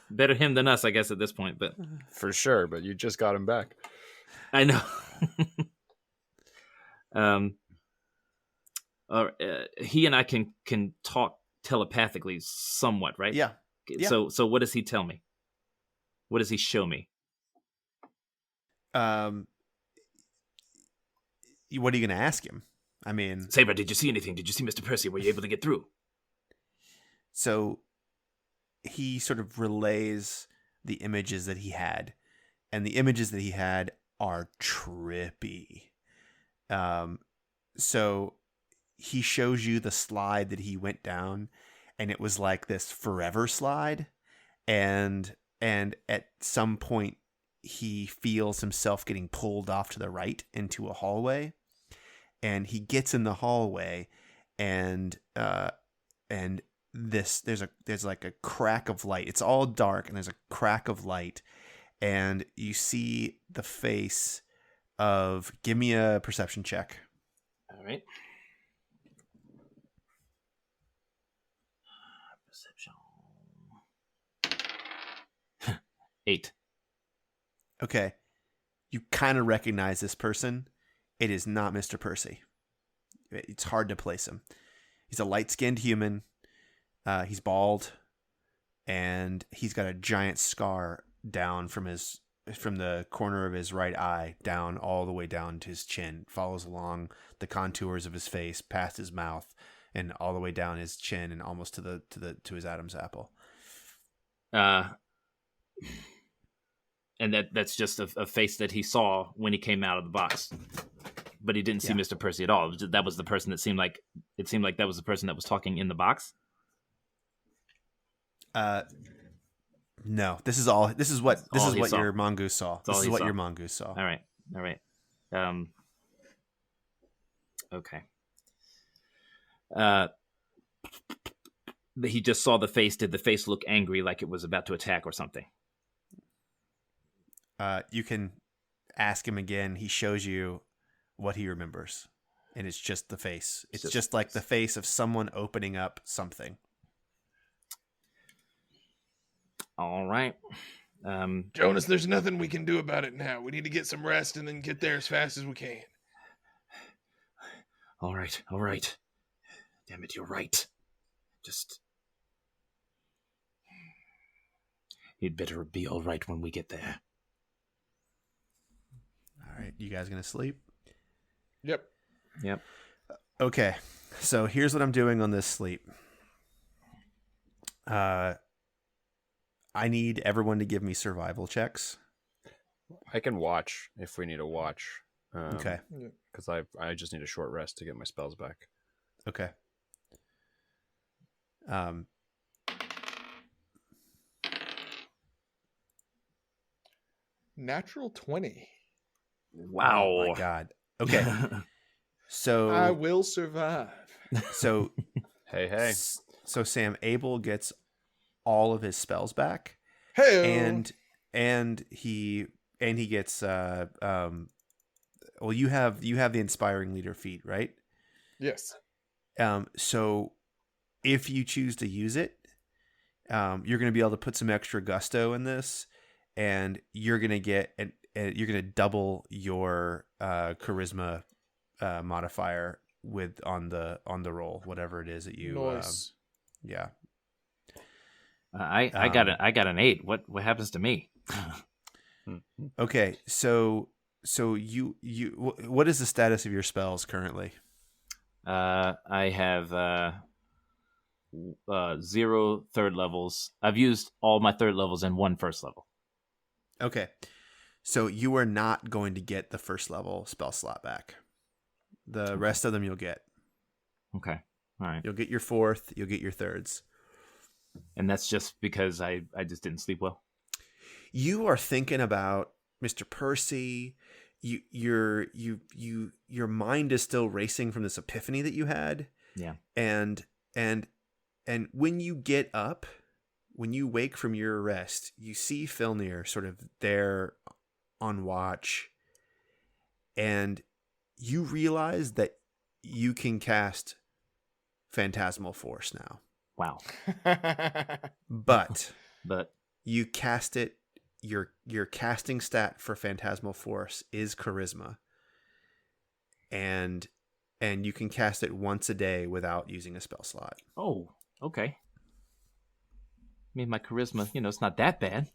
better him than us, I guess, at this point. But For sure, but you just got him back. I know. He and I can talk telepathically somewhat, right? Yeah. So what does he tell me? What does he show me? What are you going to ask him? I mean, Saber, did you see anything? Did you see Mr. Percy? Were you able to get through? so he sort of relays the images that he had, and the images that he had are trippy. So he shows you the slide that he went down, and it was like this forever slide, and at some point he feels himself getting pulled off to the right into a hallway, and he gets in the hallway, and there's like a crack of light. It's all dark, and there's a crack of light, and you see the face of. Give me a perception check. All right. Perception. 8. Okay, you kind of recognize this person. It is not Mr. Percy. It's hard to place him. He's a light-skinned human. He's bald, and he's got a giant scar down from the corner of his right eye down all the way down to his chin. Follows along the contours of his face, past his mouth, and all the way down his chin, and almost to his Adam's apple. And that's just a face that he saw when he came out of the box, but he didn't see Mr. Percy at all. That was the person that seemed like that was the person that was talking in the box. No. This is what your mongoose saw. This is what your mongoose saw. All right. Okay. He just saw the face. Did the face look angry, like it was about to attack or something? You can ask him again. He shows you what he remembers, and it's just the face. It's just like the face of someone opening up something. All right. Jonas, there's nothing we can do about it now. We need to get some rest and then get there as fast as we can. All right. Damn it, you're right. Just... You'd better be all right when we get there. All right, you guys gonna sleep? Yep. Okay, so here's what I'm doing on this sleep. I need everyone to give me survival checks. I can watch if we need a watch. Okay. Because I just need a short rest to get my spells back. Okay. Natural 20. Wow. Oh my god. Okay. So I will survive. So Hey. so Sam, Abel gets all of his spells back, Hey. and he gets well, you have the inspiring leader feat, right? Yes. So if you choose to use it, you're going to be able to put some extra gusto in this, and you're going to get you're going to double your charisma modifier on the roll, whatever it is that you Nice. yeah. I got an 8. What happens to me? Okay, so you what is the status of your spells currently? I have 0 third levels. I've used all my third levels and 1 first level. Okay, so you are not going to get the first level spell slot back. The rest of them you'll get. Okay, all right. You'll get your fourth. You'll get your thirds. And that's just because I just didn't sleep well. You are thinking about Mr. Percy. Your mind is still racing from this epiphany that you had. Yeah. And when you get up, when you wake from your rest, you see Filnir sort of there on watch, and you realize that you can cast Phantasmal Force now. Wow. But But you cast it. Your casting stat for Phantasmal Force is Charisma, and you can cast it once a day without using a spell slot. oh, okay. I mean, my charisma, it's not that bad.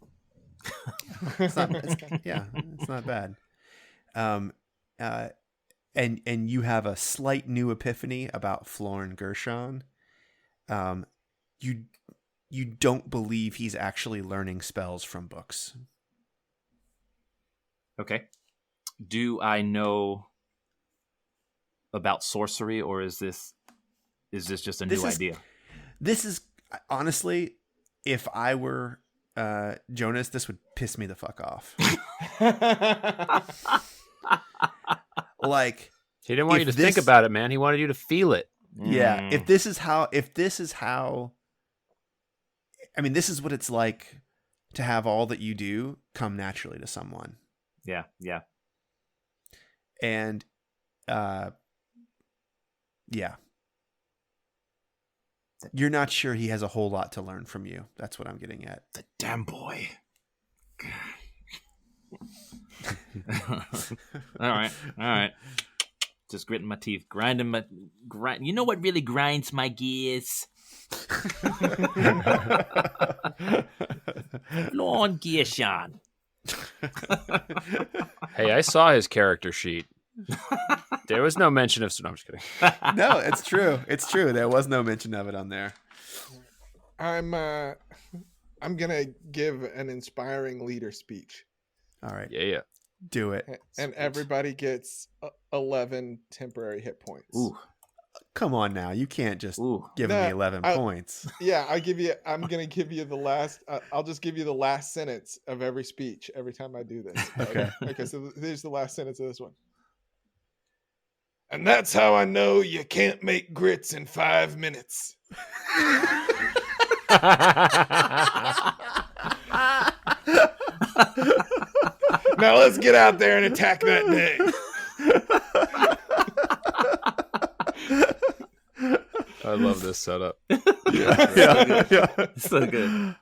It's not bad. And you have a slight new epiphany about Florin Gershon. You don't believe he's actually learning spells from books. Okay. Do I know about sorcery, or is this just a new idea? This is honestly, if I were Jonas, this would piss me the fuck off. Like, He didn't want you to think about it, man. He wanted you to feel it. yeah. If this is how, I mean, this is what it's like to have all that you do come naturally to someone. Yeah. And, yeah. You're not sure he has a whole lot to learn from you. That's what I'm getting at. The damn boy. All right. Just gritting my teeth, grinding. You know what really grinds my gears? Lord Gershon. Hey, I saw his character sheet. There was no mention of... No, I'm just kidding. No, it's true. It's true. There was no mention of it on there. I'm gonna give an inspiring leader speech, All right. Yeah. Do it. and everybody gets 11 temporary hit points. Ooh. Come on now. You can't just give No, me 11 points. Yeah, I'm gonna give you the last. I'll just give you the last sentence of every speech every time I do this. Okay. Okay. So here's the last sentence of this one. And that's how I know you can't make grits in 5 minutes. Now let's get out there and attack that day. I love this setup. Yeah. So good.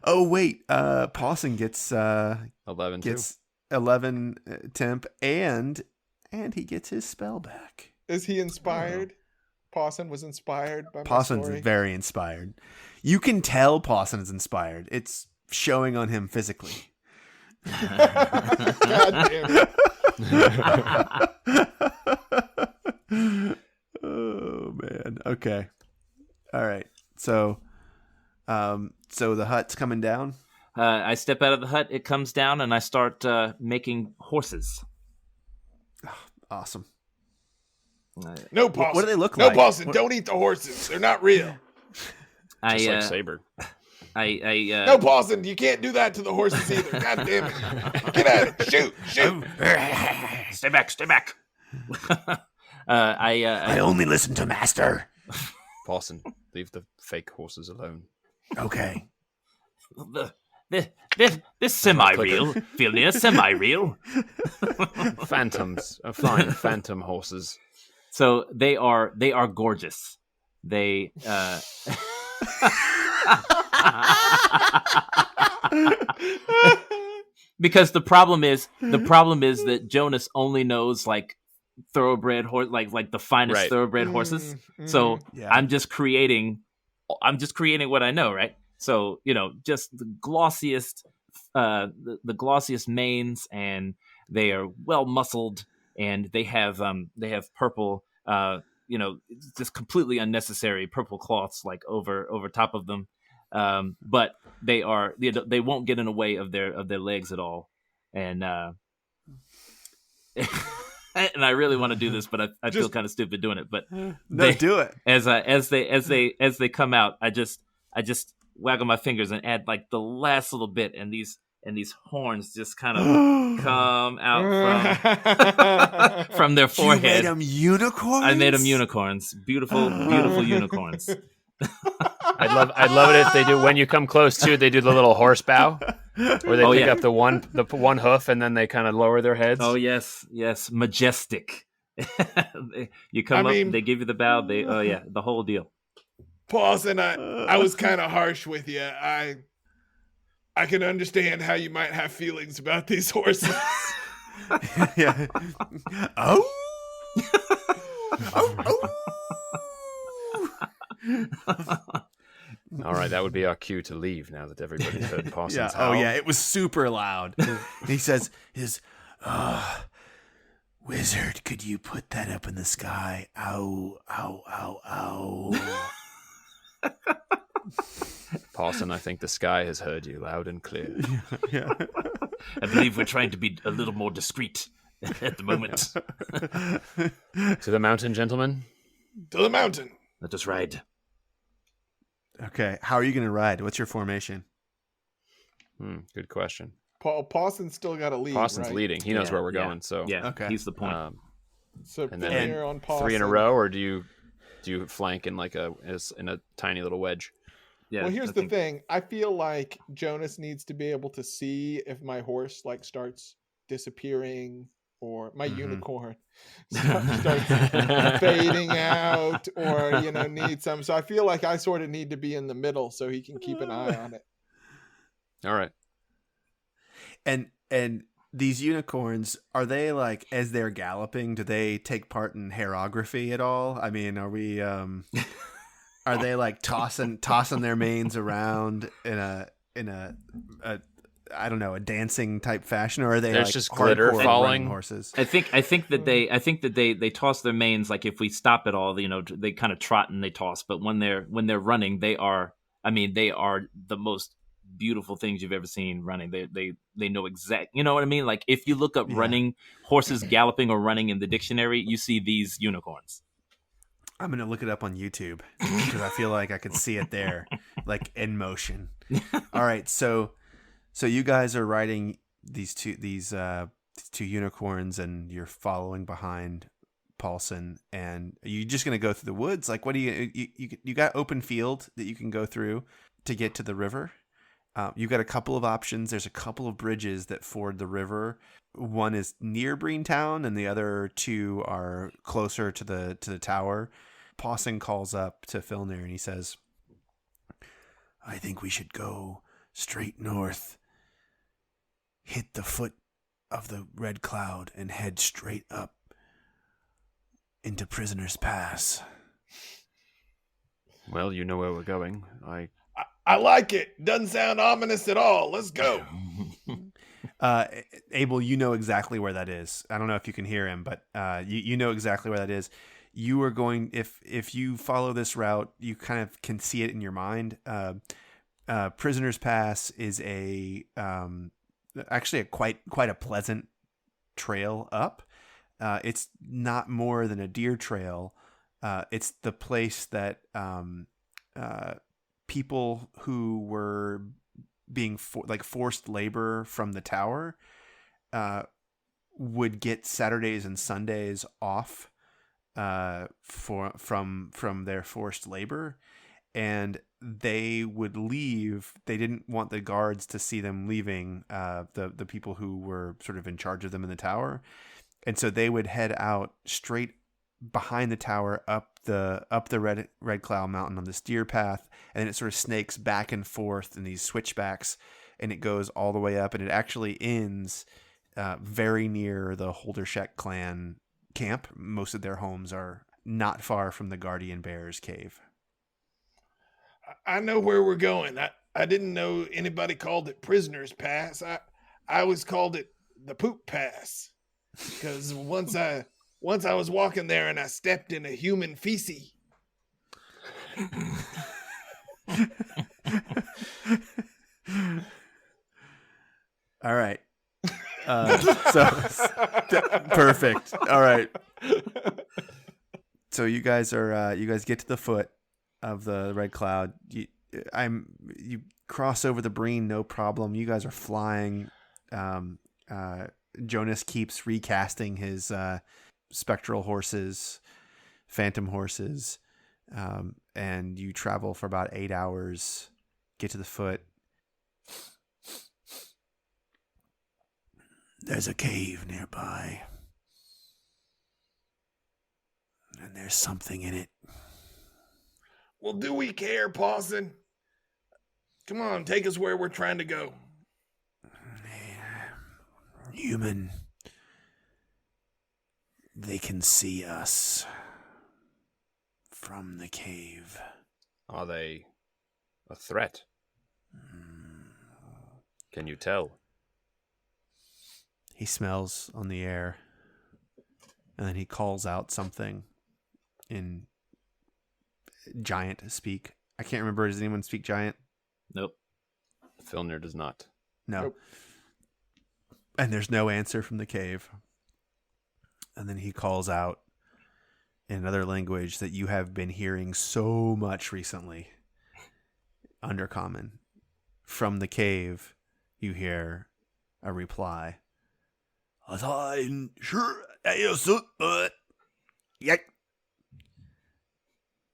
Oh wait, Pawson gets 11 too. 11 temp, and he gets his spell back. Is he inspired? Pawson was inspired by my Pawson's story. very inspired. You can tell Pawson is inspired. It's showing on him physically. God damn it. Oh man. Okay. All right. So the hut's coming down. I step out of the hut. It comes down, and I start making horses. Awesome. No, Pawson. What do they look no, like? Pawson, What- don't eat the horses. They're not real. Just like I Saber. No, Pawson, you can't do that to the horses either. God damn it. Get at it. Shoot. stay back. I only listen to Master. Pawson, leave the fake horses alone. Okay. This semi-real, Filnir, semi-real. Phantoms, flying phantom horses. So they are gorgeous. They because the problem is that Jonas only knows like thoroughbred horse, like the finest Right. thoroughbred horses. So Yeah. I'm just creating what I know, right? So just the glossiest manes, and they are well muscled, and they have purple, just completely unnecessary purple cloths like over top of them. But they won't get in the way of their legs at all, and and I really want to do this, but I feel kind of stupid doing it. But No, do it. as they come out, I just waggle my fingers and add like the last little bit, and these horns just kind of come out from their You forehead. made them unicorns? I made them unicorns, beautiful unicorns. I'd love it if they do, when you come close to, they do the little horse bow, where they pick up the one hoof and then they kind of lower their heads. Oh yes, majestic. You come up, they give you the bow. The whole deal. Pawson, I was kind of harsh with you. I can understand how you might have feelings about these horses. Yeah. Oh. Oh. All right, that would be our cue to leave now that everybody's heard Pawson's Yeah. Oh howl. yeah, it was super loud. He says, Wizard, could you put that up in the sky? Ow, ow, ow, ow. Pawson, I think the sky has heard you loud and clear. yeah. I believe we're trying to be a little more discreet at the moment. To the mountain, gentlemen. To the mountain. Let us ride. Okay, how are you going to ride? What's your formation? Good question. Pawson's still got to lead. Pawson's right? leading. He knows where we're going. So Yeah, Okay. he's the point. So And then Finnear on Pawson. 3 in a row, or do you flank in in a tiny little wedge? Yeah. Well, here's I the think- thing. I feel like Jonas needs to be able to see if my horse starts disappearing, or my unicorn starts fading out, or needs some. So I feel like I sort of need to be in the middle so he can keep an eye on it. All right. And these unicorns, are they like, as they're galloping, do they take part in hairography at all? I mean, are we are they like tossing their manes around in a I don't know, a dancing type fashion, or are they There's like just glitter hardcore falling? running horses? I think that they toss their manes, like if we stop at all, they kind of trot and they toss. But when they're running, they are the most beautiful things you've ever seen running. They know exact, you know what I mean? Like if you look up running horses galloping or running in the dictionary, you see these unicorns. I'm gonna look it up on YouTube because I feel like I could see it there, like in motion. All right, so you guys are riding these two unicorns, and you're following behind Pawson. And are you just gonna go through the woods? Like, what do you got open field that you can go through to get to the river? You've got a couple of options. There's a couple of bridges that ford the river. One is near Breentown, and the other two are closer to the tower. Pawson calls up to Filnir, and he says, I think we should go straight north, hit the foot of the Red Cloud, and head straight up into Prisoner's Pass. Well, you know where we're going. I like it. Doesn't sound ominous at all. Let's go. Abel, you know exactly where that is. I don't know if you can hear him, but you know exactly where that is. You are going, if you follow this route, you kind of can see it in your mind. Prisoner's Pass is actually a quite a pleasant trail up. it's not more than a deer trail. It's the place that people who were being forced labor from the tower would get Saturdays and Sundays off from their forced labor, and they would leave. They didn't want the guards to see them leaving, the people who were sort of in charge of them in the tower, and so they would head out straight behind the tower up the Red Cloud Mountain on this deer path, and then it sort of snakes back and forth in these switchbacks, and it goes all the way up, and it actually ends very near the Holdershek clan camp. Most of their homes are not far from the Guardian Bear's cave. I know where we're going. I didn't know anybody called it Prisoner's Pass. I always called it the Poop Pass, because once I was walking there and I stepped in a human feces. All right. Perfect. All right. So you guys get to the foot of the Red Cloud. You cross over the Breen, no problem. You guys are flying. Jonas keeps recasting his spectral horses, phantom horses, and you travel for about 8 hours. Get to the foot. There's a cave nearby. And there's something in it. Well, do we care, Pawson? Come on, take us where we're trying to go. Human. They can see us from the cave. Are they a threat? Can you tell? He smells on the air, and then he calls out something in giant speak. I can't remember. Does anyone speak giant? Nope. Filner does not. No. Nope. And there's no answer from the cave. And then he calls out in another language that you have been hearing so much recently. Undercommon. From the cave, you hear a reply.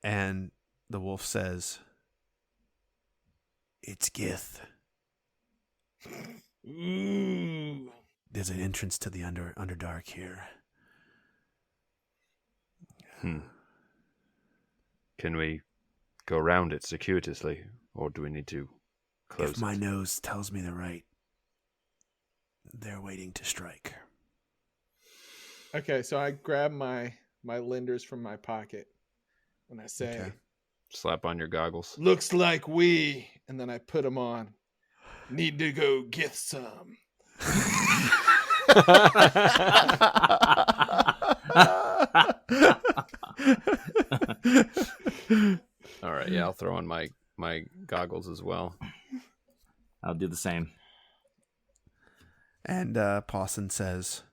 And the wolf says, It's Gith. Ooh. There's an entrance to the Underdark here. Can we go around it circuitously, or do we need to close If my it? nose tells me the right, they're waiting to strike. Okay, so I grab my lenders from my pocket and I say, Okay. Slap on your goggles. Looks like we and then I put them on. need to go get some. All right, yeah, I'll throw on my goggles as well. I'll do the same. and Pawson says,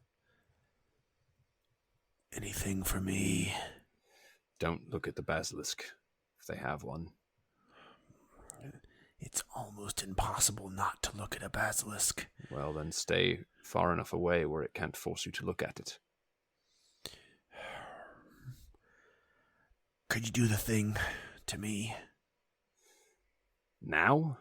Anything for me? Don't look at the basilisk, if they have one. It's almost impossible not to look at a basilisk. Well, then stay far enough away where it can't force you to look at it. Could you do the thing to me? Now?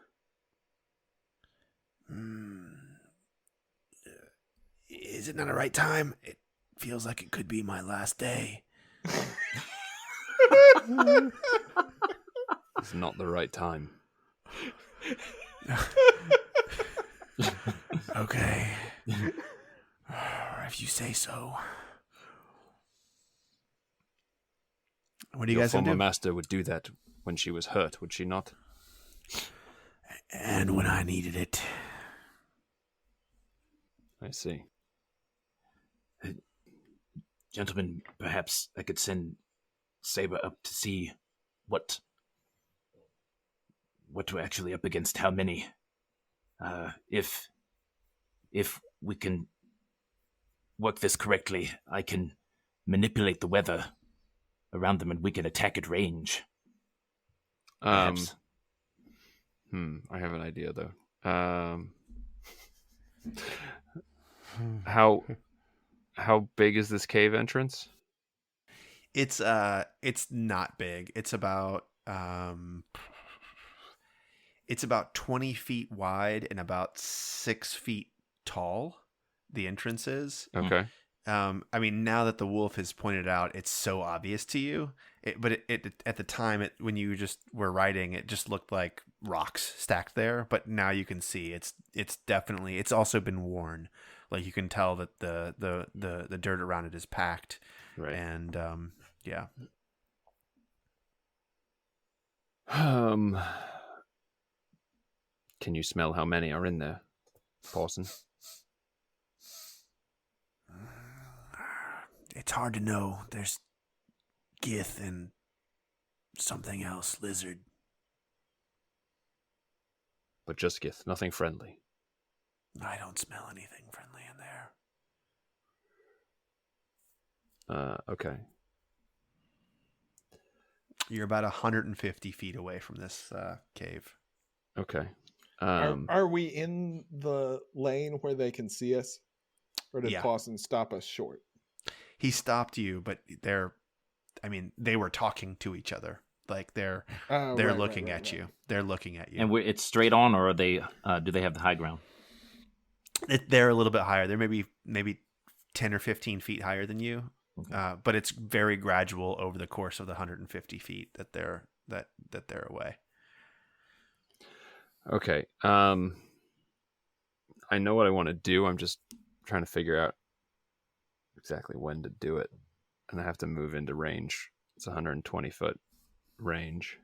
Is it not a right time? It feels like it could be my last day. It's not the right time. Okay. If you say so. what do you Your guys gonna former do? master would do that when she was hurt, would she not? And when I needed it. I see. Gentlemen, perhaps I could send Saber up to see what we're actually up against, how many. If we can work this correctly, I can manipulate the weather around them, and we can attack at range. Perhaps. I have an idea though. How big is this cave entrance? It's not big. It's about 20 feet wide and about 6 feet tall. The entrance is. Okay. I mean, now that the wolf has pointed out, it's so obvious to you. But at the time, when you just were writing, it just looked like rocks stacked there. But now you can see it's definitely, it's also been worn. Like you can tell that the dirt around it is packed. Right. And yeah. Can you smell how many are in there, Pawson? It's hard to know. There's Gith and something else, lizard. But just Gith, nothing friendly. I don't smell anything friendly in there. Okay. You're about 150 feet away from this cave. Okay. Are we in the lane where they can see us? Or did Yeah. Pawson stop us short? He stopped you, but they were talking to each other. Like they're looking at you. They're looking at you. And it's straight on, or are they? Do they have the high ground? They're a little bit higher. They're maybe 10 or 15 feet higher than you. Okay. But it's very gradual over the course of the 150 feet that they're away. Okay. I know what I want to do. I'm just trying to figure out exactly when to do it. And I have to move into range. It's 120 foot range.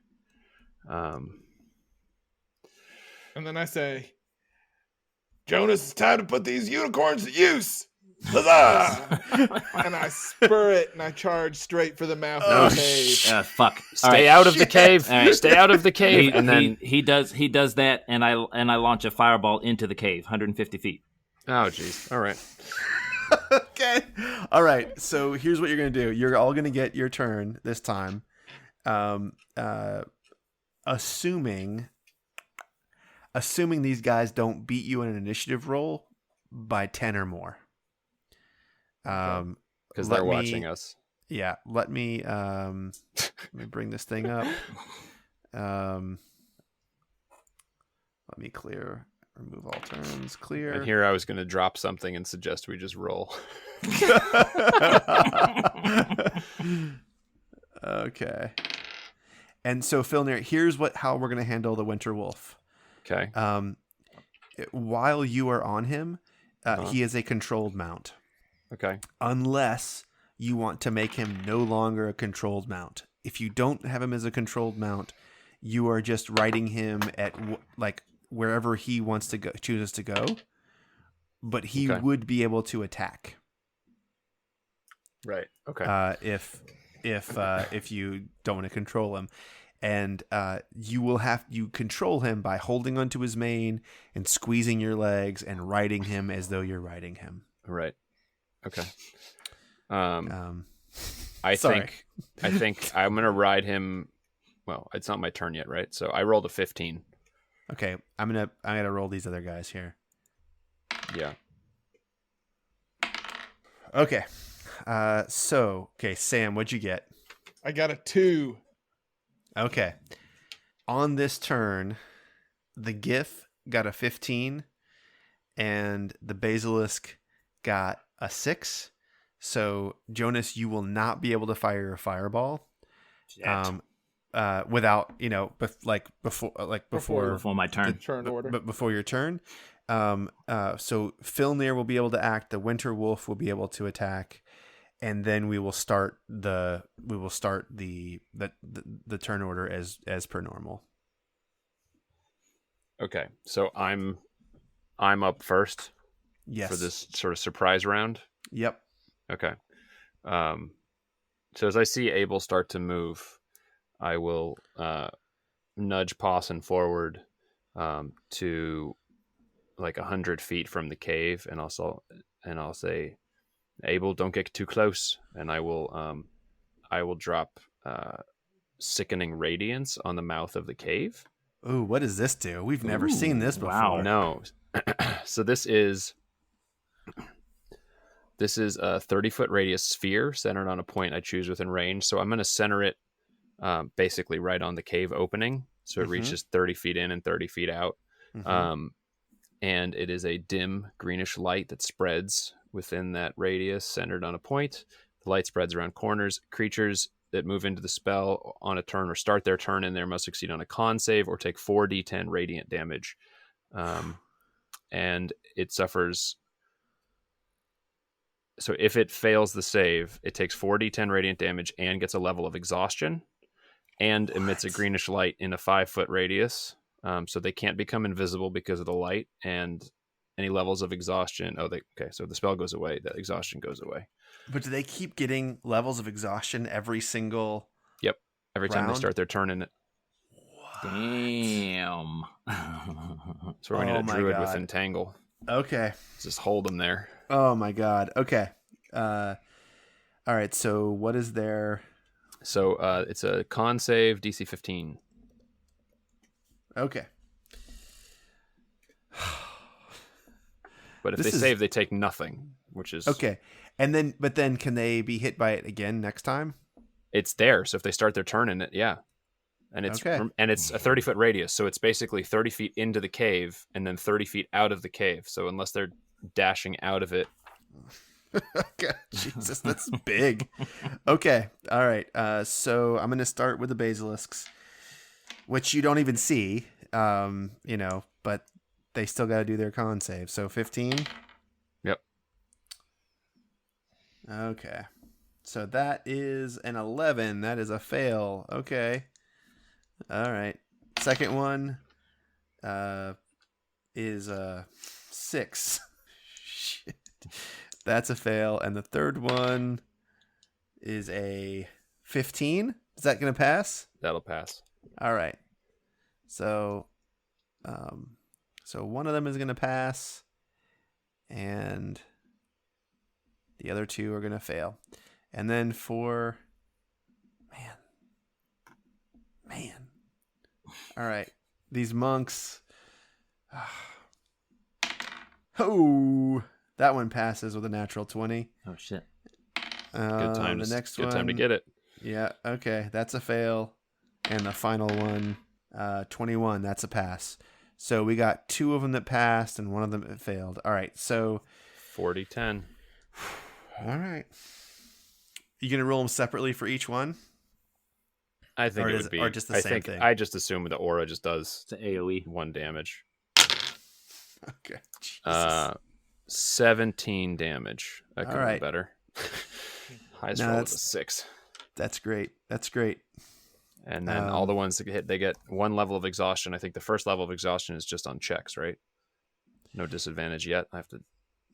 And then I say, Jonas, it's time to put these unicorns to use. Huzzah! And I spur it and I charge straight for the mouth of the cave. Fuck. Stay out of the cave. All right. Stay out of the cave. And then he does that, and I launch a fireball into the cave, 150 feet. Oh, jeez. All right. Okay. All right. So here's what you're going to do. You're all going to get your turn this time. Assuming these guys don't beat you in an initiative roll by 10 or more. Because they're watching us. Yeah. Let me bring this thing up. Let me remove all turns, clear. And here I was going to drop something and suggest we just roll. Okay. And so, Filnir, here's how we're going to handle the Winter Wolf. Okay. While you are on him, he is a controlled mount. Okay. Unless you want to make him no longer a controlled mount. If you don't have him as a controlled mount, you are just riding him at wherever he wants to go, chooses to go. But he would be able to attack. Right. Okay. If you don't want to control him. And you control him by holding onto his mane and squeezing your legs and riding him as though you're riding him. Right. Okay. Sorry. I think I'm gonna ride him. Well, it's not my turn yet, right? So I rolled a 15. Okay, I'm gonna roll these other guys here. Yeah. Okay. Sam, what'd you get? I got a 2. Okay. On this turn, the Gith got a 15 and the Basilisk got a 6. So, Jonas, you will not be able to fire a fireball. Without, before my turn. Turn order. But before your turn. So Filnir will be able to act, the Winter Wolf will be able to attack, and then we will start the turn order as per normal. Okay. So I'm up first. Yes. For this sort of surprise round. Yep. Okay. So as I see Abel start to move, I will nudge Pawson forward to like 100 feet from the cave, and I'll say, Abel, don't get too close, and I will drop sickening radiance on the mouth of the cave. Ooh, what does this do? We've never seen this before. wow. No. So this is a 30-foot radius sphere centered on a point I choose within range. So I'm going to center it basically right on the cave opening. So it reaches 30 feet in and 30 feet out. And it is a dim greenish light that spreads within that radius centered on a point. The light spreads around corners. Creatures that move into the spell on a turn or start their turn in there must succeed on a con save or take 4d10 radiant damage. And it suffers. So if it fails the save, it takes 4d10 radiant damage and gets a level of exhaustion and emits a greenish light in a 5-foot radius. So they can't become invisible because of the light and any levels of exhaustion. So the spell goes away. The exhaustion goes away. But do they keep getting levels of exhaustion every single... Yep. Every time they round? start their turn in it. Damn. So we're going to Oh get my Druid God. with Entangle. Okay. Just hold them there. Oh my God. Okay. All right. So what is their... So it's a con save, DC 15. Okay. But if This they is- save, they take nothing, which is... Okay. But then can they be hit by it again next time? It's there. So if they start their turn in it, yeah. And it's Okay. and it's a 30-foot radius. So it's basically 30 feet into the cave and then 30 feet out of the cave. So unless they're dashing out of it... Okay. Jesus, that's big. Okay. All right. So I'm going to start with the basilisks, which you don't even see, but they still got to do their con save. So 15. Yep. Okay. So that is an 11. That is a fail. Okay. All right. Second one is a 6. Shit. That's a fail. And the third one is a 15. Is that going to pass? That'll pass. All right. So one of them is going to pass and the other two are going to fail. And then for man. All right. These monks. Oh, that one passes with a natural 20. Oh shit. Good time. The next good one. time to get it. Yeah. Okay. That's a fail. And the final one, 21. That's a pass. So we got 2 of them that passed and 1 of them that failed. All right. So 40-10. all right. You gonna roll them separately for each one? I think Or it is would it- be. or just the I same think thing? I just assume the aura just does It's an AoE. 1 damage. Okay. Jesus. 17 damage. That could All have right. been better. Highest No, roll was that's- a 6. That's great. That's great. And then all the ones that get hit, they get 1 level of exhaustion. I think the first level of exhaustion is just on checks, right? No disadvantage yet. I have to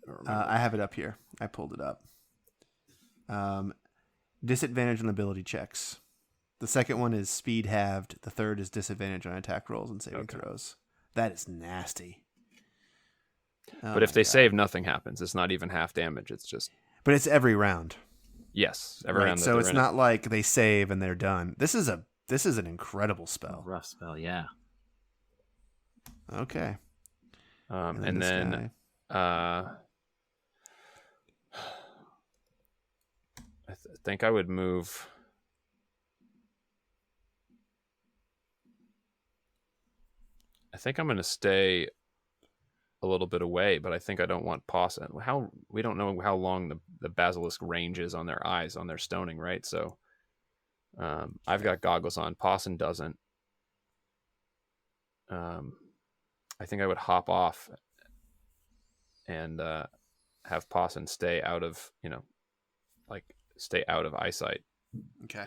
remember. I have it up here. I pulled it up. Disadvantage on ability checks. The second one is speed halved. The third is disadvantage on attack rolls and saving Okay. throws. That is nasty. Oh But if my they God. save, nothing happens. It's not even half damage. It's just But it's every round. yes, every Right, round. that so they're it's in it. not like they save and they're done. This is an incredible spell. Rough spell, yeah. Okay. And this then guy. I think I would move. I think I'm going to stay a little bit away, but I think I don't want Pawson. We don't know how long the basilisk range is on their eyes on their stoning, right? So I've got goggles on. Pawson doesn't. I think I would hop off and have Pawson stay out of eyesight. Okay.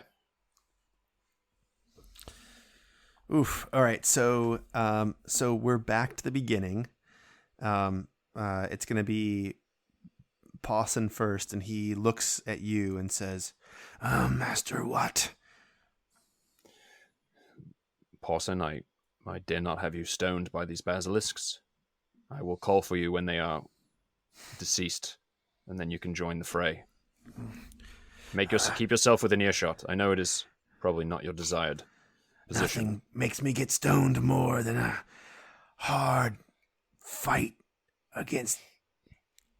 Oof. All right. So we're back to the beginning. It's going to be Pawson first, and he looks at you and says, Master, what? Pawson, I dare not have you stoned by these basilisks. I will call for you when they are deceased. and then you can join the fray. Keep yourself within earshot. I know it is probably not your desired position. Nothing makes me get stoned more than a hard fight against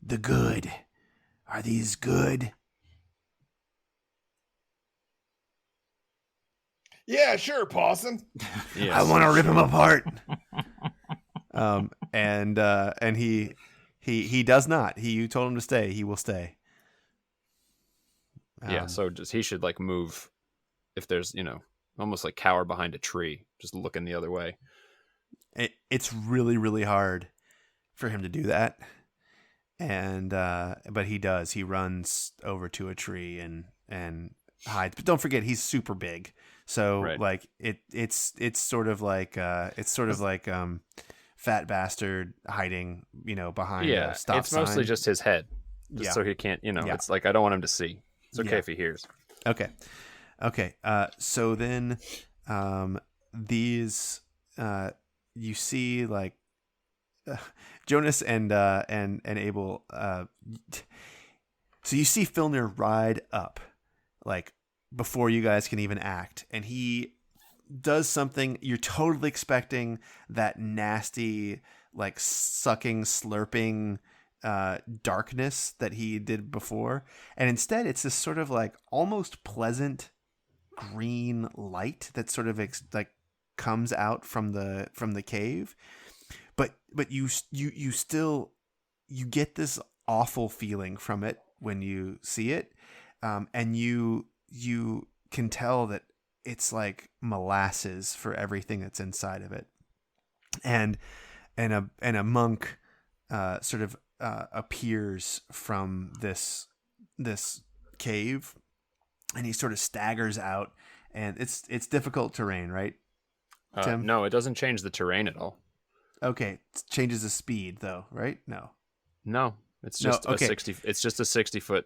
the good. Are these good? Yeah, sure, Pawson. Yes. I want to rip them apart. And he does not. You told him to stay. He will stay. Yeah, so he should like move if there's, almost like cower behind a tree, just looking the other way. It's really, really hard for him to do that. And but he does. He runs over to a tree and hides. But don't forget, he's super big. So Right. like it's sort of like fat bastard hiding, behind a stop it's mostly sign. just his head, just so he can't, it's like I don't want him to see. It's okay if he hears. Okay. So then, these you see like Jonas and Abel. So you see Filner ride up, like before you guys can even act, and he does something you're totally expecting, that nasty, like sucking, slurping darkness that he did before, and instead it's this sort of like almost pleasant green light that sort of like comes out from the cave, but you still get this awful feeling from it when you see it, and you can tell that it's like molasses for everything that's inside of it, and a monk sort of appears from this cave, and he sort of staggers out, and it's difficult terrain, right, Tim? No, it doesn't change the terrain at all. Okay, it changes the speed though, right? No, it's just okay. It's just a 60-foot,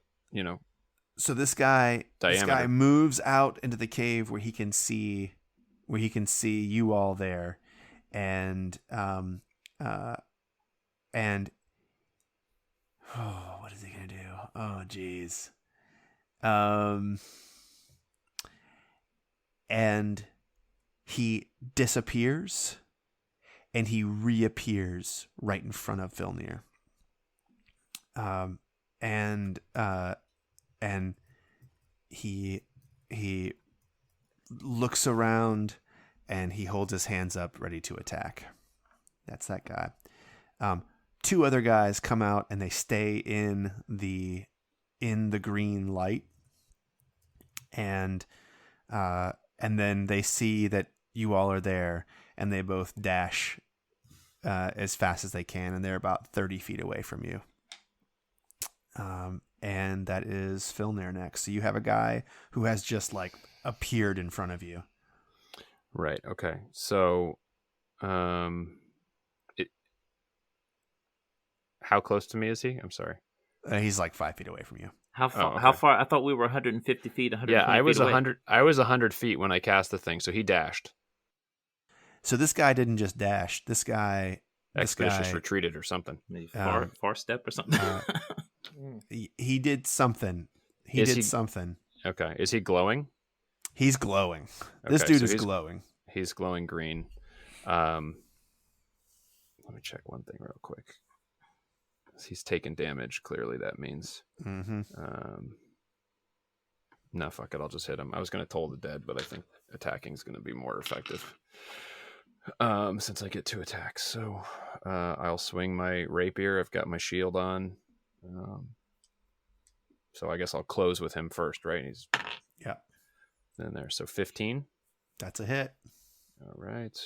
So this guy diameter. moves out into the cave where he can see you all there, and what is he gonna do? Oh geez. And he disappears, and he reappears right in front of Filnir. And he looks around, and he holds his hands up ready to attack. That's that guy. Two other guys come out, and they stay in the green light, and then they see that you all are there, and they both dash as fast as they can, and they're about 30 feet away from you. And that is Filnir next. So you have a guy who has just like appeared in front of you. Right. Okay. So, how close to me is he? I'm sorry. He's like 5 feet away from you. How far? okay. How far? I thought we were 150 feet. 120 Yeah, I was feet away. 100. I was 100 feet when I cast the thing, so he dashed. So this guy didn't just dash. This guy Expeditious retreated or something. Maybe far step or something. he did something. He did something. Okay. Is he glowing? He's glowing. This Okay, dude so is he's- glowing. He's glowing green. Let me check one thing real quick. He's taking damage. Clearly, that means. Mm-hmm. No, fuck it. I'll just hit him. I was going to toll the dead, but I think attacking is going to be more effective. Since I get 2 attacks. So I'll swing my rapier. I've got my shield on. So I guess I'll close with him first, right? He's in there. So 15. That's a hit. All right.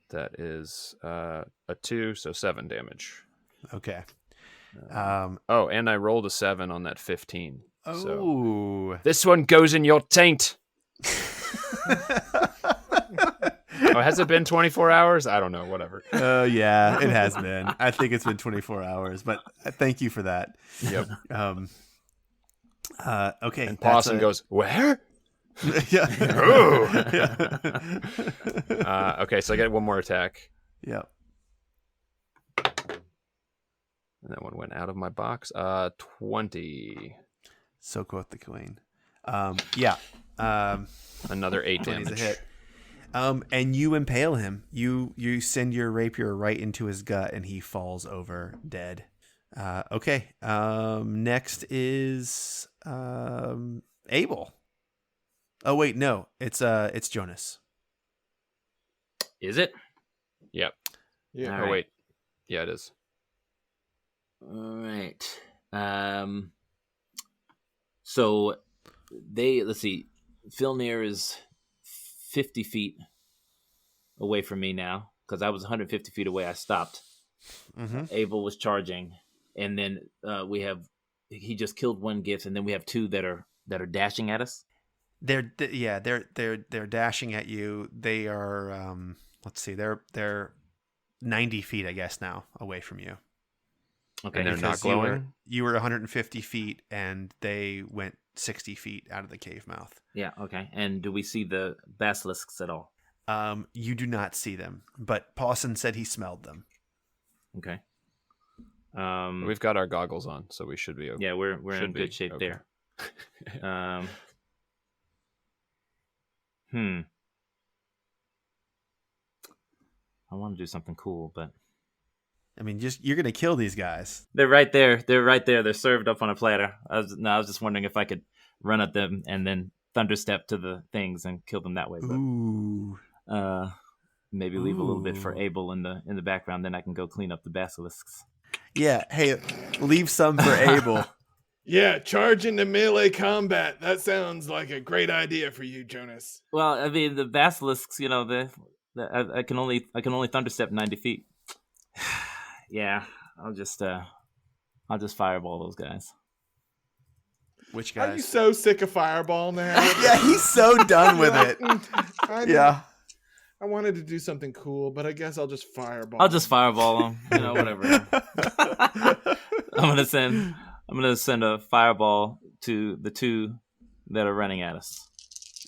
That is a 2, so 7 damage. Okay. Oh, and I rolled a 7 on that 15. Oh. So this one goes in your taint. Oh, has it been 24 hours? I don't know. Whatever. Yeah, it has been. I think it's been 24 hours, but thank you for that. Yep. Okay. And Pawson goes, where? Yeah. Okay, so I get one more attack. Yep. And that one went out of my box. 20. So quote the queen. Yeah. Another 8 20's damage. a hit. And you impale him. You send your rapier right into his gut, and he falls over dead. Okay. Next is Abel. Oh wait, no. It's Jonas. Is it? Yep. Yeah. All Oh, right. wait. Yeah, it is. All right. So let's see. Filnir is 50 feet away from me now because I was 150 feet away. I stopped. Mm-hmm. Abel was charging, and then he just killed one gift, and then we have two that are dashing at us. They're dashing at you. They are let's see. They're 90 feet, I guess, now away from you. Okay. And they're not Because glowing? You were 150 feet, and they went 60 feet out of the cave mouth. Yeah. Okay. And do we see the basilisks at all? You do not see them, but Pawson said he smelled them. Okay. We've got our goggles on, so we should be okay. Yeah, we're in Should be. good shape Okay. there. I want to do something cool, but I mean, you're gonna kill these guys. they're right there. They're right there. They're served up on a platter. I was just wondering if I could run at them and then thunderstep to the things and kill them that way. But Ooh. maybe leave a little bit for Ooh. Abel in the background. Then I can go clean up the basilisks. Yeah. Hey, leave some for Abel. Yeah, charge into melee combat. That sounds like a great idea for you, Jonas. Well, I mean the basilisks. You know, I can only thunderstep 90 feet. Yeah, I'll just fireball those guys. Which Are you guys? so sick of Fireball now? Yeah, he's so done with it. Yeah. I wanted to do something cool, but I guess I'll just Fireball. I'll just fireball them. You know, whatever. I'm gonna send a fireball to the two that are running at us.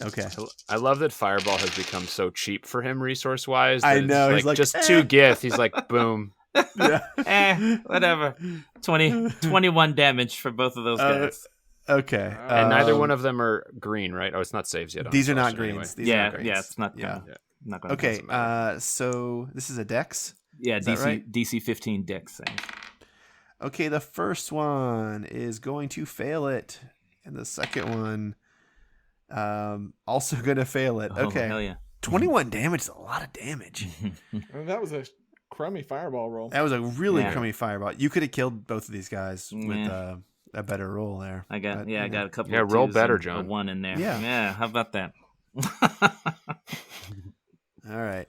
Okay. I love that Fireball has become so cheap for him resource-wise. I that it's know, he's like, just eh. 2 gith. He's like, boom. Yeah. Whatever. 21 damage for both of those guys. Okay. And neither one of them are green, right? Oh, it's not saves yet. on These are not exhaustion greens. anyway. These are Yeah, not greens. yeah, it's not Yeah. gonna, not gonna. Okay. pass. So this is a dex. Yeah, is that DC right? DC 15 dex thing. Okay, the first one is going to fail it, and the second one, also gonna fail it. Oh, Okay. hell yeah. 21 damage is a lot of damage. And that was a crummy fireball roll. That was a really Yeah. crummy fireball. You could have killed both of these guys with Yeah. a better roll there. I got But, I you got know. a couple. Yeah, of roll twos better, and John. A 1 in there. Yeah. Yeah. How about that? All right.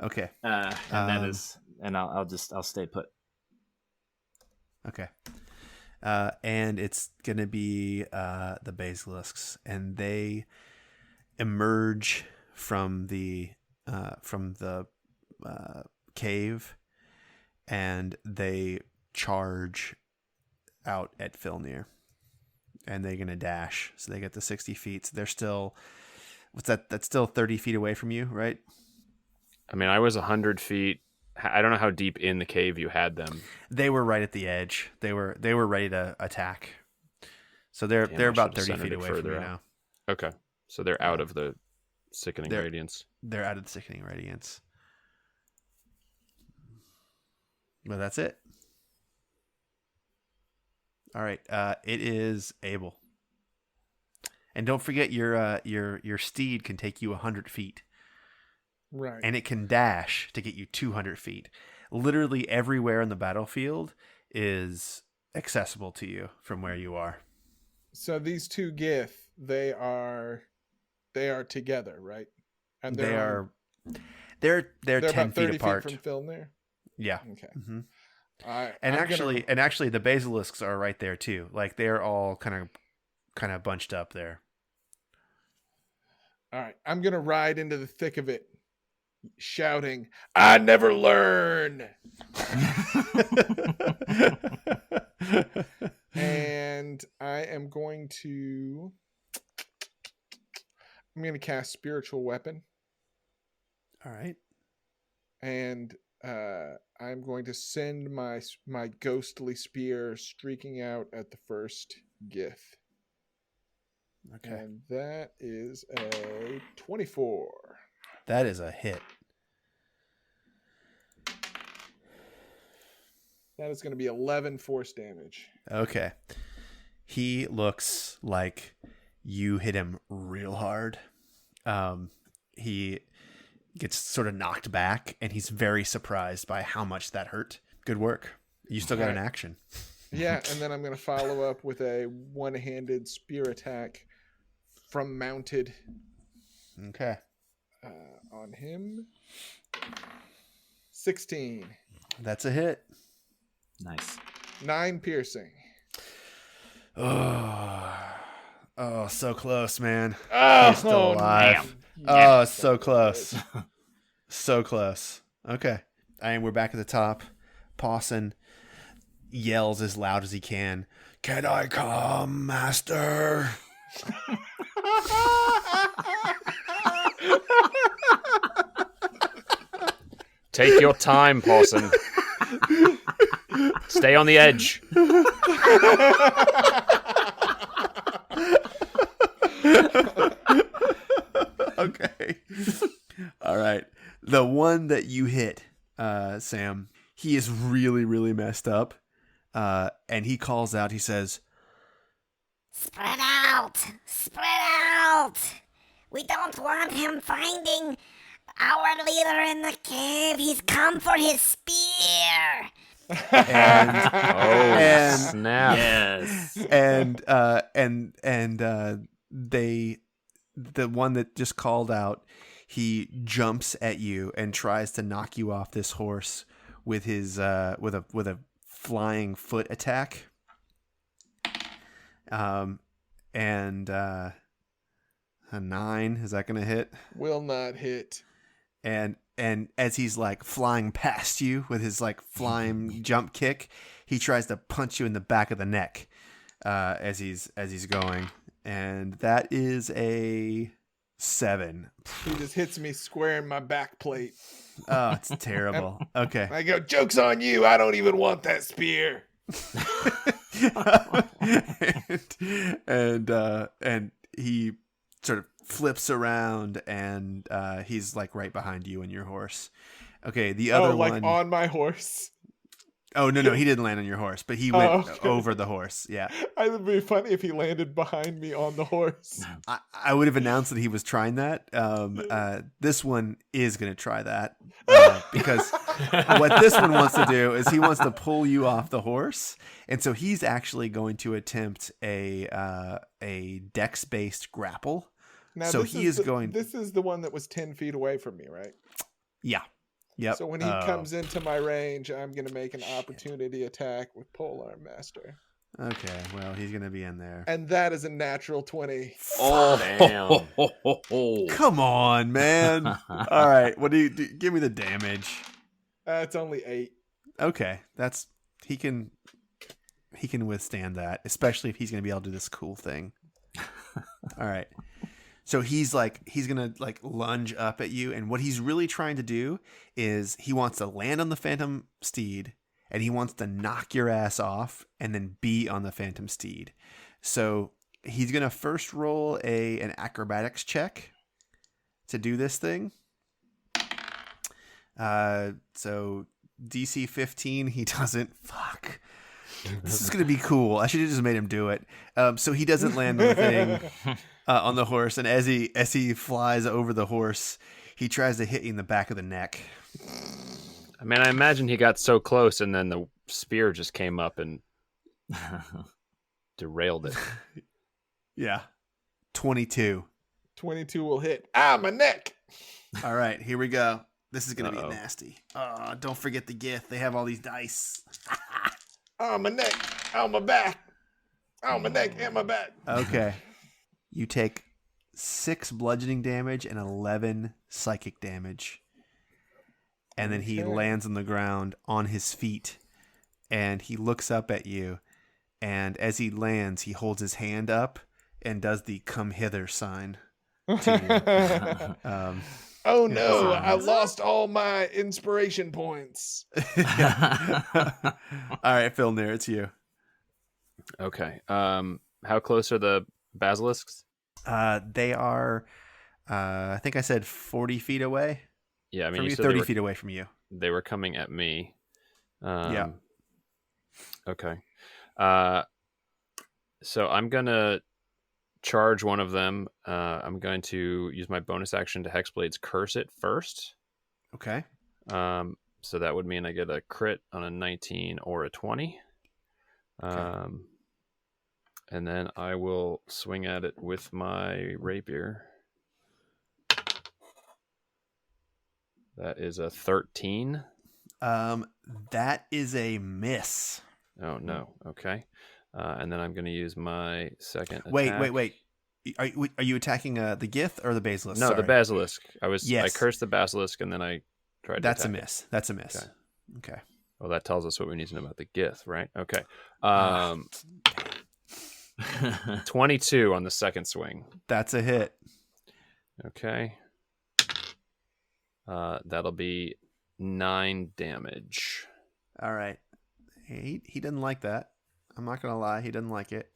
Okay. And that is, and I'll stay put. Okay. And it's gonna be the basilisks, and they emerge from the cave, and they charge out at Filnir, and they're gonna dash. So they get to 60 feet. So they're still, what's that? That's still 30 feet away from you, right? I mean, I was 100 feet. I don't know how deep in the cave you had them. They were right at the edge. They were ready to attack. So they're Damn, I about should've 30 feet centered it away from further you out. now. Okay. So they're out of the sickening They're- radiance. They're out of the sickening radiance. But that's it. All right. It is Abel. And don't forget your steed can take you 100 feet. Right. And it can dash to get you 200 feet. Literally everywhere in the battlefield is accessible to you from where you are. So these two Gith, they are together, right? And They're they're 10 about 30 feet apart. feet from Filnir. Yeah. Okay. hmm I, And I'm actually, the basilisks are right there too. Like they're all kind of bunched up there. all right. I'm gonna ride into the thick of it, shouting, "I never learn!" And I am going to. I'm going to cast Spiritual Weapon, All right. and I'm going to send my ghostly spear streaking out at the first Gith. Okay. And that is a 24. That is a hit. That is going to be 11 force damage. Okay. He looks like you hit him real hard. He gets sort of knocked back, and he's very surprised by how much that hurt. Good work. You still got an action. Yeah, and then I'm going to follow up with a one-handed spear attack from mounted Okay. on him. 16. That's a hit. Nice. 9 piercing. Oh, so close, man. Oh, He's still alive. Oh, so close. So close. Okay. And we're back at the top. Pawson yells as loud as he can, "Can I come, master?" Take your time, Pawson. Stay on the edge. Okay. All right. The one that you hit, Sam, he is really, really messed up. And he calls out, he says, Spread out! Spread out! We don't want him finding our leader in the cave. He's come for his spear. and Snap. Yes. the one that just called out, he jumps at you and tries to knock you off this horse with his with a flying foot attack. And a 9, is that gonna hit? Will not hit. And as he's like flying past you with his like flying jump kick, he tries to punch you in the back of the neck as he's going, and that is a 7. He just hits me square in my back plate. Oh, it's terrible. Okay. I go, joke's on you. I don't even want that spear. and he sort of flips around, and he's like right behind you and your horse. Okay, the other like one. on my horse. Oh no, he didn't land on your horse, but he went over the horse. Yeah, It would be funny if he landed behind me on the horse. I would have announced that he was trying that. This one is going to try that because what this one wants to do is he wants to pull you off the horse, and so he's actually going to attempt a dex-based grapple. Now, So this he is going- This is the one that was 10 feet away from me, right? Yeah. Yep. So when he comes into my range, I'm going to make an opportunity attack with Polearm Master. Okay, well, he's going to be in there. And that is a natural 20. Oh, damn. Come on, man. All right, what do you do? Give me the damage. It's only 8. Okay, he can withstand that, especially if he's going to be able to do this cool thing. All right. So he's going to lunge up at you, and what he's really trying to do is he wants to land on the Phantom Steed, and he wants to knock your ass off and then be on the Phantom Steed. So he's going to first roll an acrobatics check to do this thing. So DC 15, he doesn't. Fuck. This is going to be cool. I should have just made him do it. So he doesn't land on the thing. On the horse, and as he flies over the horse, he tries to hit you in the back of the neck. I mean, I imagine he got so close, and then the spear just came up and derailed it. Yeah. 22. 22 will hit. Ah, my neck! All right, here we go. This is going to be nasty. Don't forget the gift. They have all these dice. Oh, my neck. Oh, my back. Oh, my neck and my back. Okay. You take 6 bludgeoning damage and 11 psychic damage. And then he lands on the ground on his feet. And he looks up at you. And as he lands, he holds his hand up and does the come hither sign to you. Oh no, I lost all my inspiration points. All right, Filnir, it's you. Okay. How close are the basilisks? They are, I think I said 40 feet away. Yeah, I mean, from you you, said 30 feet away from you. they were coming at me. Yeah. Okay. So I'm gonna charge one of them. I'm going to use my bonus action to Hexblade's curse it first. Okay. So that would mean I get a crit on a 19 or a 20. Okay. And then I will swing at it with my rapier. That is a 13. That is a miss. Oh no. Okay. And then I'm going to use my second attack. Wait. Are you attacking the Gith or the Basilisk? No, Sorry. the Basilisk. I Yes. cursed the Basilisk and then I tried to That's a attack miss. That's a miss. Okay. Well, that tells us what we need to know about the Gith, right? Okay. 22 on the second swing. That's a hit. Okay. That'll be 9 damage. All right. He didn't like that. I'm not gonna lie. He didn't like it.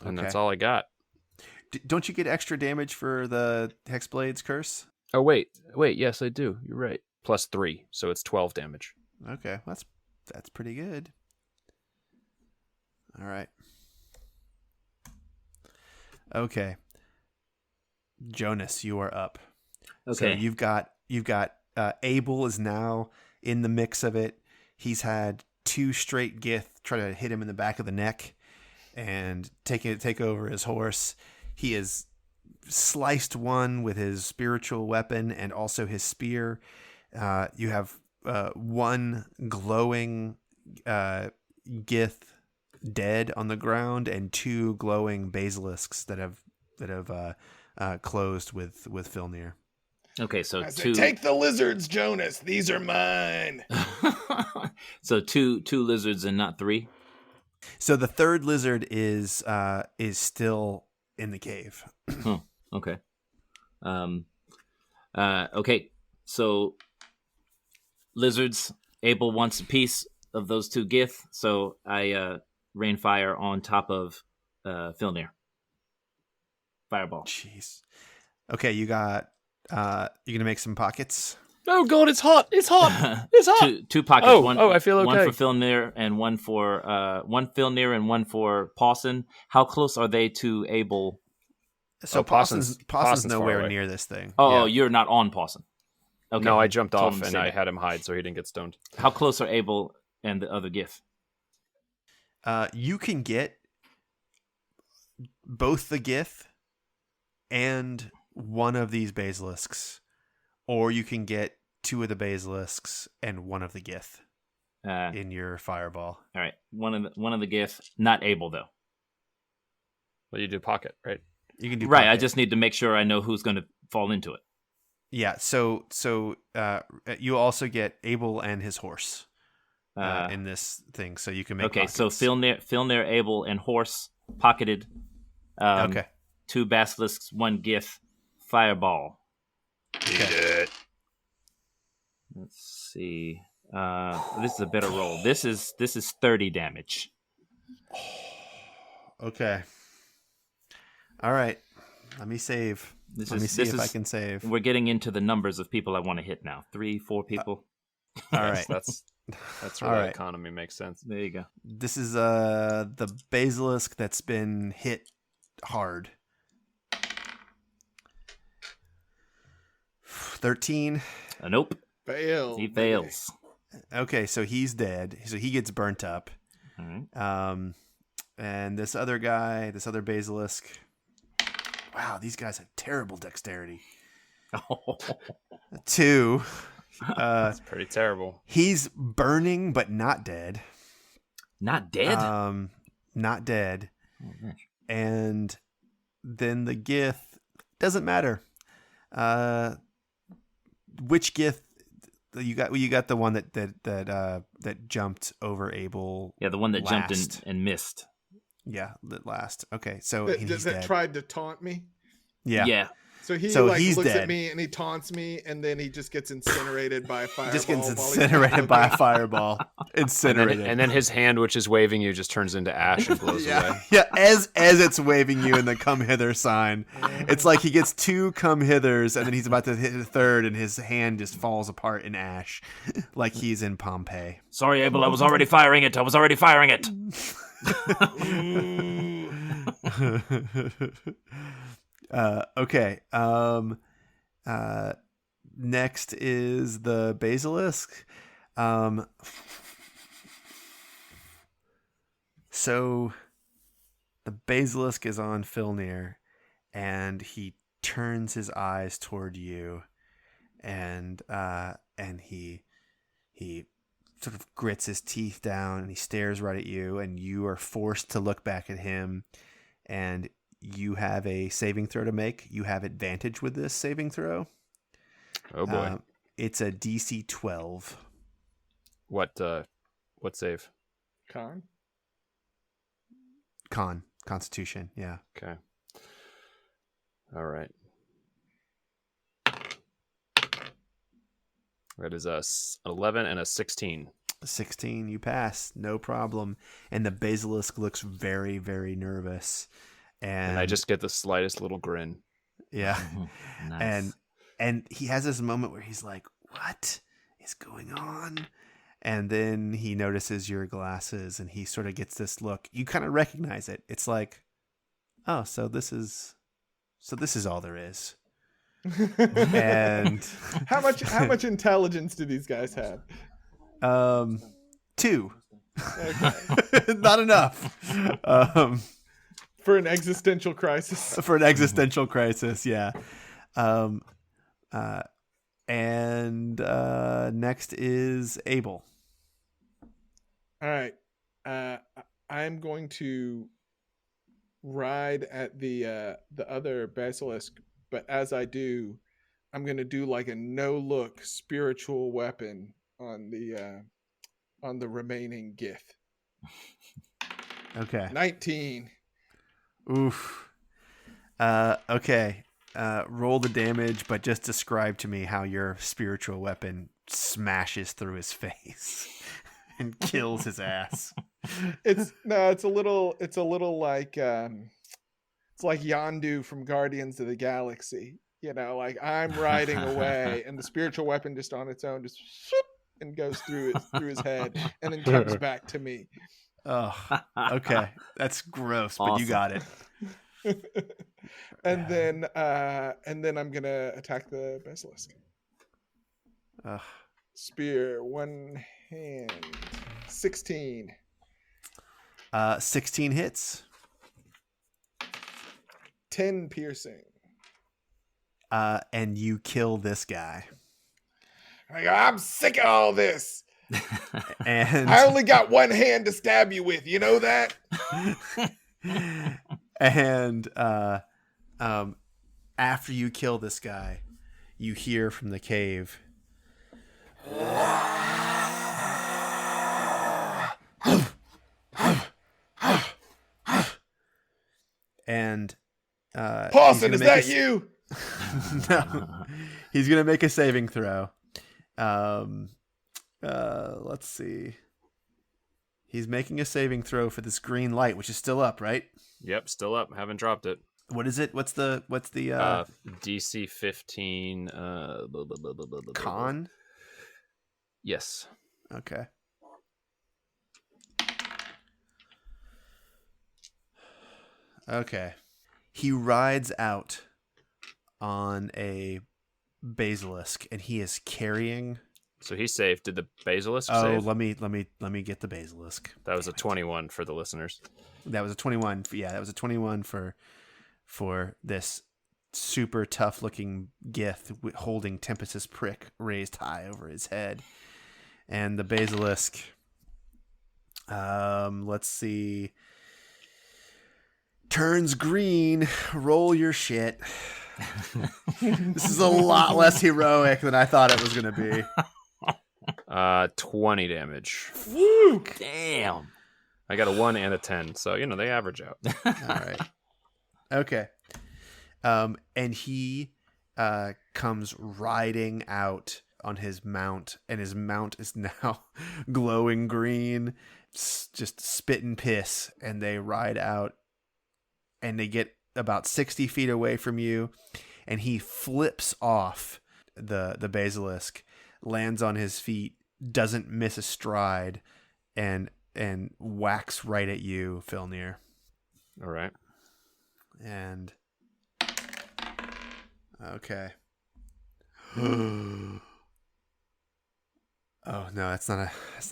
And Okay. that's all I got. Don't you get extra damage for the Hexblade's curse? Oh, wait. Yes, I do. You're right. Plus 3. So it's 12 damage. Okay. That's pretty good. All right. Okay. Jonas, you are up. Okay. So you've got Abel is now in the mix of it. He's had 2 straight Gith try to hit him in the back of the neck and take over his horse. He has sliced one with his spiritual weapon and also his spear. You have one glowing Gith dead on the ground and 2 glowing basilisks that have closed with Filnir. Okay, so I said, 2. take the lizards, Jonas. These are mine. So two lizards and not 3. So the third lizard is still in the cave. Oh, okay. Okay. So lizards. Abel wants a piece of those 2 Gith, so I rain fire on top of Filnir. Fireball. Jeez. Okay, you got. You're gonna make some pockets. Oh, God, it's hot. It's hot. It's hot. Two pockets. Oh, one, I feel okay. One for Filnir and one for one Filnir and one for Pawson. How close are they to Abel? So Pawson's Pawson's far nowhere away. near this thing. Oh, Yeah. you're not on Pawson. Okay. No, I jumped Told off him to and say I that. had him hide so he didn't get stoned. How close are Abel and the other Gith? You can get both the Gith and one of these basilisks, or you can get 2 of the basilisks and one of the Gith in your fireball. All right. One of the Gith, not Abel though. Well, you do pocket, right? You can do Right. I pocket. just need to make sure I know who's going to fall into it. Yeah. So you also get Abel and his horse in this thing, so you can make. Okay. Pockets. So Filnir, Abel, and horse pocketed. Okay. 2 basilisks, 1 Gith, fireball. Okay. Let's see. This is a better roll. This is 30 damage. Okay. All right. Let me save. Let me see if I can save. We're getting into the numbers of people I want to hit now. 3, 4 people. All right. That's where All the right. economy makes sense. There you go. This is the basilisk that's been hit hard. 13. Nope. Fail. He fails. Okay, so he's dead. So he gets burnt up. All right. And this other guy, this other basilisk. Wow, these guys have terrible dexterity. 2. That's pretty terrible. He's burning but not dead. Not dead? Not dead. Oh, gosh. And then the Gith doesn't matter. Which Gith you got? Well, you got the one that jumped over Abel. Yeah, the one that last. jumped and missed. Yeah, that last. Okay, so That he's dead. tried to taunt me. Yeah. Yeah. So he So like he's looks dead. at me and he taunts me, and then he just gets incinerated by a fireball. Just gets while he's incinerated by a looking. fireball. Incinerated. And then his hand, which is waving you, just turns into ash and blows away. yeah, yeah. As it's waving you in the come hither sign, it's like he gets 2 come hithers, and then he's about to hit a third, and his hand just falls apart in ash, like he's in Pompeii. Sorry, Abel. I was already firing it. Okay. Next is the Basilisk. So the Basilisk is on Filnir, and he turns his eyes toward you, and he sort of grits his teeth down, and he stares right at you, and you are forced to look back at him, and you have a saving throw to make. You have advantage with this saving throw. Oh boy. It's a DC 12. What save? Constitution, yeah. Okay. All right. That is a 11 and a 16. 16, you pass, no problem. And the Basilisk looks very, very nervous. And I just get the slightest little grin. Yeah. Nice. And he has this moment where he's like, what is going on? And then he notices your glasses, and he sort of gets this look. You kind of recognize it. It's like, oh, so this is all there is. And How much intelligence do these guys have? 2. Okay. Not enough. For an existential crisis. For an existential crisis, yeah. And next is Abel. All right. I'm going to ride at the other basilisk, but as I do, I'm going to do like a no-look spiritual weapon on the remaining Gith. Okay. 19. Oof. Okay. Roll the damage, but just describe to me how your spiritual weapon smashes through his face and kills his ass. It's a little like it's like Yondu from Guardians of the Galaxy. You know, like I'm riding away, and the spiritual weapon just on its own just shoop, and goes through his head, and then comes back to me. Oh, okay. That's gross, but you got it. And then I'm gonna attack the basilisk. Spear, one hand. 16. 16 hits. 10 piercing. And you kill this guy. I'm sick of all this. And I only got one hand to stab you with. You know that? And after you kill this guy, you hear from the cave. And Pawson, is that you? No, he's gonna make a saving throw. Let's see. He's making a saving throw for this green light, which is still up, right? Yep, still up. Haven't dropped it. What is it? What's the DC 15 con? Yes. Okay. Okay. He rides out on a basilisk, and he is carrying. So he's safe. Did the basilisk Oh, save? let me get the basilisk. That was a 21 for the listeners. That was a 21. Yeah, that was a 21 for this super tough looking Gith holding Tempest's prick raised high over his head. And the basilisk, let's see, turns green. Roll your shit. This is a lot less heroic than I thought it was going to be. 20 damage. Woo! Damn. I got a 1 and a 10, so they average out. All right. Okay. And he comes riding out on his mount, and his mount is now glowing green, just spit and piss, and they ride out, and they get about 60 feet away from you, and he flips off the basilisk, lands on his feet, doesn't miss a stride, and whacks right at you, Filnir. All right. And okay. Oh no, that's not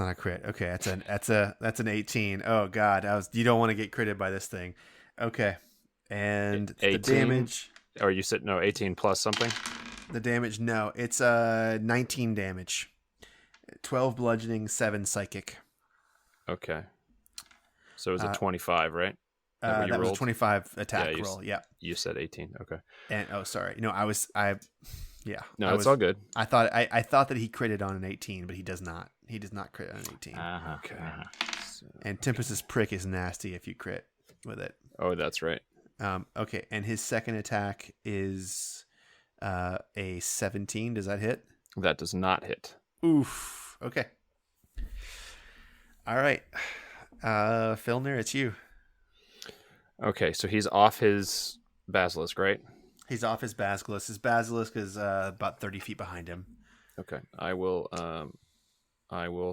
a crit. Okay, that's an 18. Oh god, you don't want to get critted by this thing. Okay. And 18? the damage, Or you said no, 18 plus something? the damage, no, it's 19 damage. 12 bludgeoning, 7 psychic. Okay. So it was a 25, right? That was a rolled? 25 attack you roll. Yeah. You said 18. Okay. And sorry. No, yeah. No, it's all good. I thought that he critted on an 18, but he does not. He does not crit on an 18. Okay. And Tempest's prick is nasty if you crit with it. Oh, that's right. Okay, and his second attack is a 17. Does that hit? That does not hit. Oof. Okay. All right. Filnir, it's you. Okay, so he's off his basilisk, right? He's off his basilisk. His basilisk is about 30 feet behind him. Okay. I will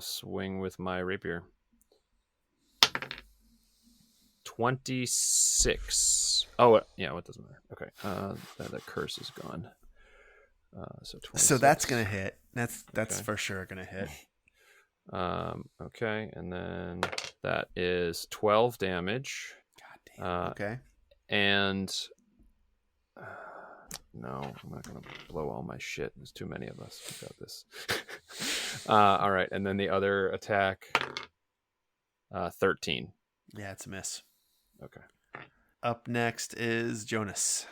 swing with my rapier. 26. Oh, yeah, what doesn't matter. Okay. The curse is gone. So 26. So that's gonna hit. That's Okay. for sure gonna hit. Okay, and then that is 12 damage. God damn. Okay. And no, I'm not gonna blow all my shit. There's too many of us. We got this. All right, and then the other attack, 13. Yeah, it's a miss. Okay. Up next is Jonas.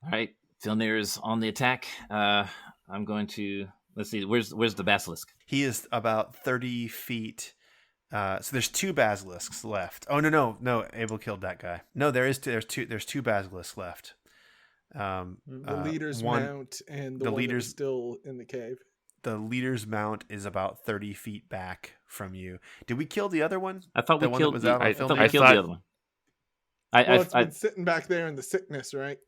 All right, Filnir is on the attack. I'm going to let's see. Where's the basilisk? He is about 30 feet. So there's 2 basilisks left. Oh no! Abel killed that guy. No, there's two basilisks left. The leader's one- mount and the the one leader's- that's still in the cave. The leader's mount is about 30 feet back from you. Did we kill the other one? I thought The we one that killed. was out on I film? thought we I killed thought- the other one. Well, it's I been sitting back there in the sickness, right?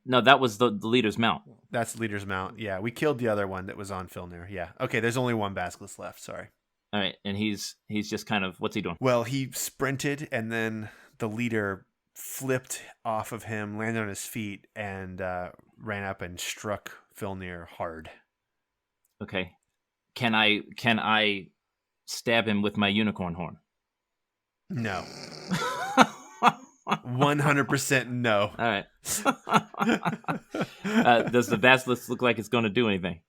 no, that was the leader's mount. That's the leader's mount. Yeah, we killed the other one that was on Filnir. Yeah. Okay, there's only one basilisk left. Sorry. All right, and he's just kind of what's he doing? Well, he sprinted, and then the leader flipped off of him, landed on his feet, and ran up and struck Filnir hard. Okay, can I stab him with my unicorn horn? No. 100% no. All right. Does the basilisk look like it's going to do anything?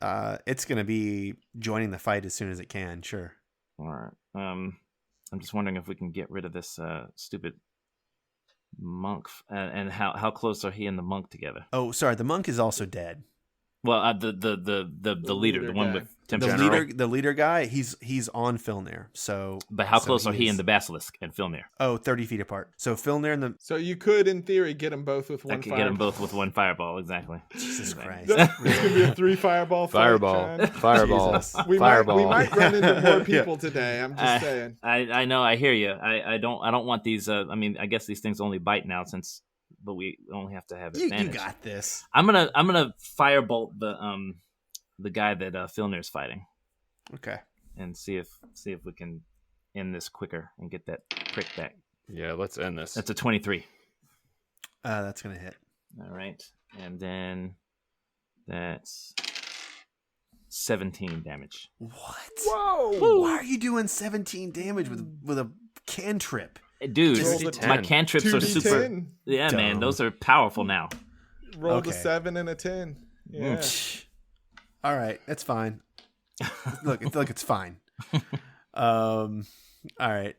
It's going to be joining the fight as soon as it can, sure. All right. I'm just wondering if we can get rid of this stupid monk. And how close are he and the monk together? Oh, sorry, the monk is also dead. Well, the leader, leader the one guy. with Temp The General. leader guy, he's on Filnir. So But how so close are he is- and the basilisk and Filnir? 30 feet apart. So Filnir and the So you could, in theory, get them both with I one could fire. get them both with one fireball, exactly. Jesus Christ. It's gonna be a 3 fireball fight. Fireball. Sean. Fireball. Jesus. We Fireball. might run into more Yeah. people today. I'm just saying. I know, I hear you. I don't want these. I mean, I guess these things only bite now, but we only have to have You advantage. got this. I'm gonna firebolt the guy that Filnir's fighting Okay. and see if we can end this quicker and get that prick back. Yeah, let's end this. That's a 23. That's going to hit. All right, and then that's 17 damage. What? Whoa! Why are you doing 17 damage with a cantrip? Dude, Roll the my 10. cantrips are super. 2d10. Yeah, man, Dumb. those are powerful now. Rolled a Okay. 7 and a 10. Yeah. All right, it's fine. Look, it's fine. All right.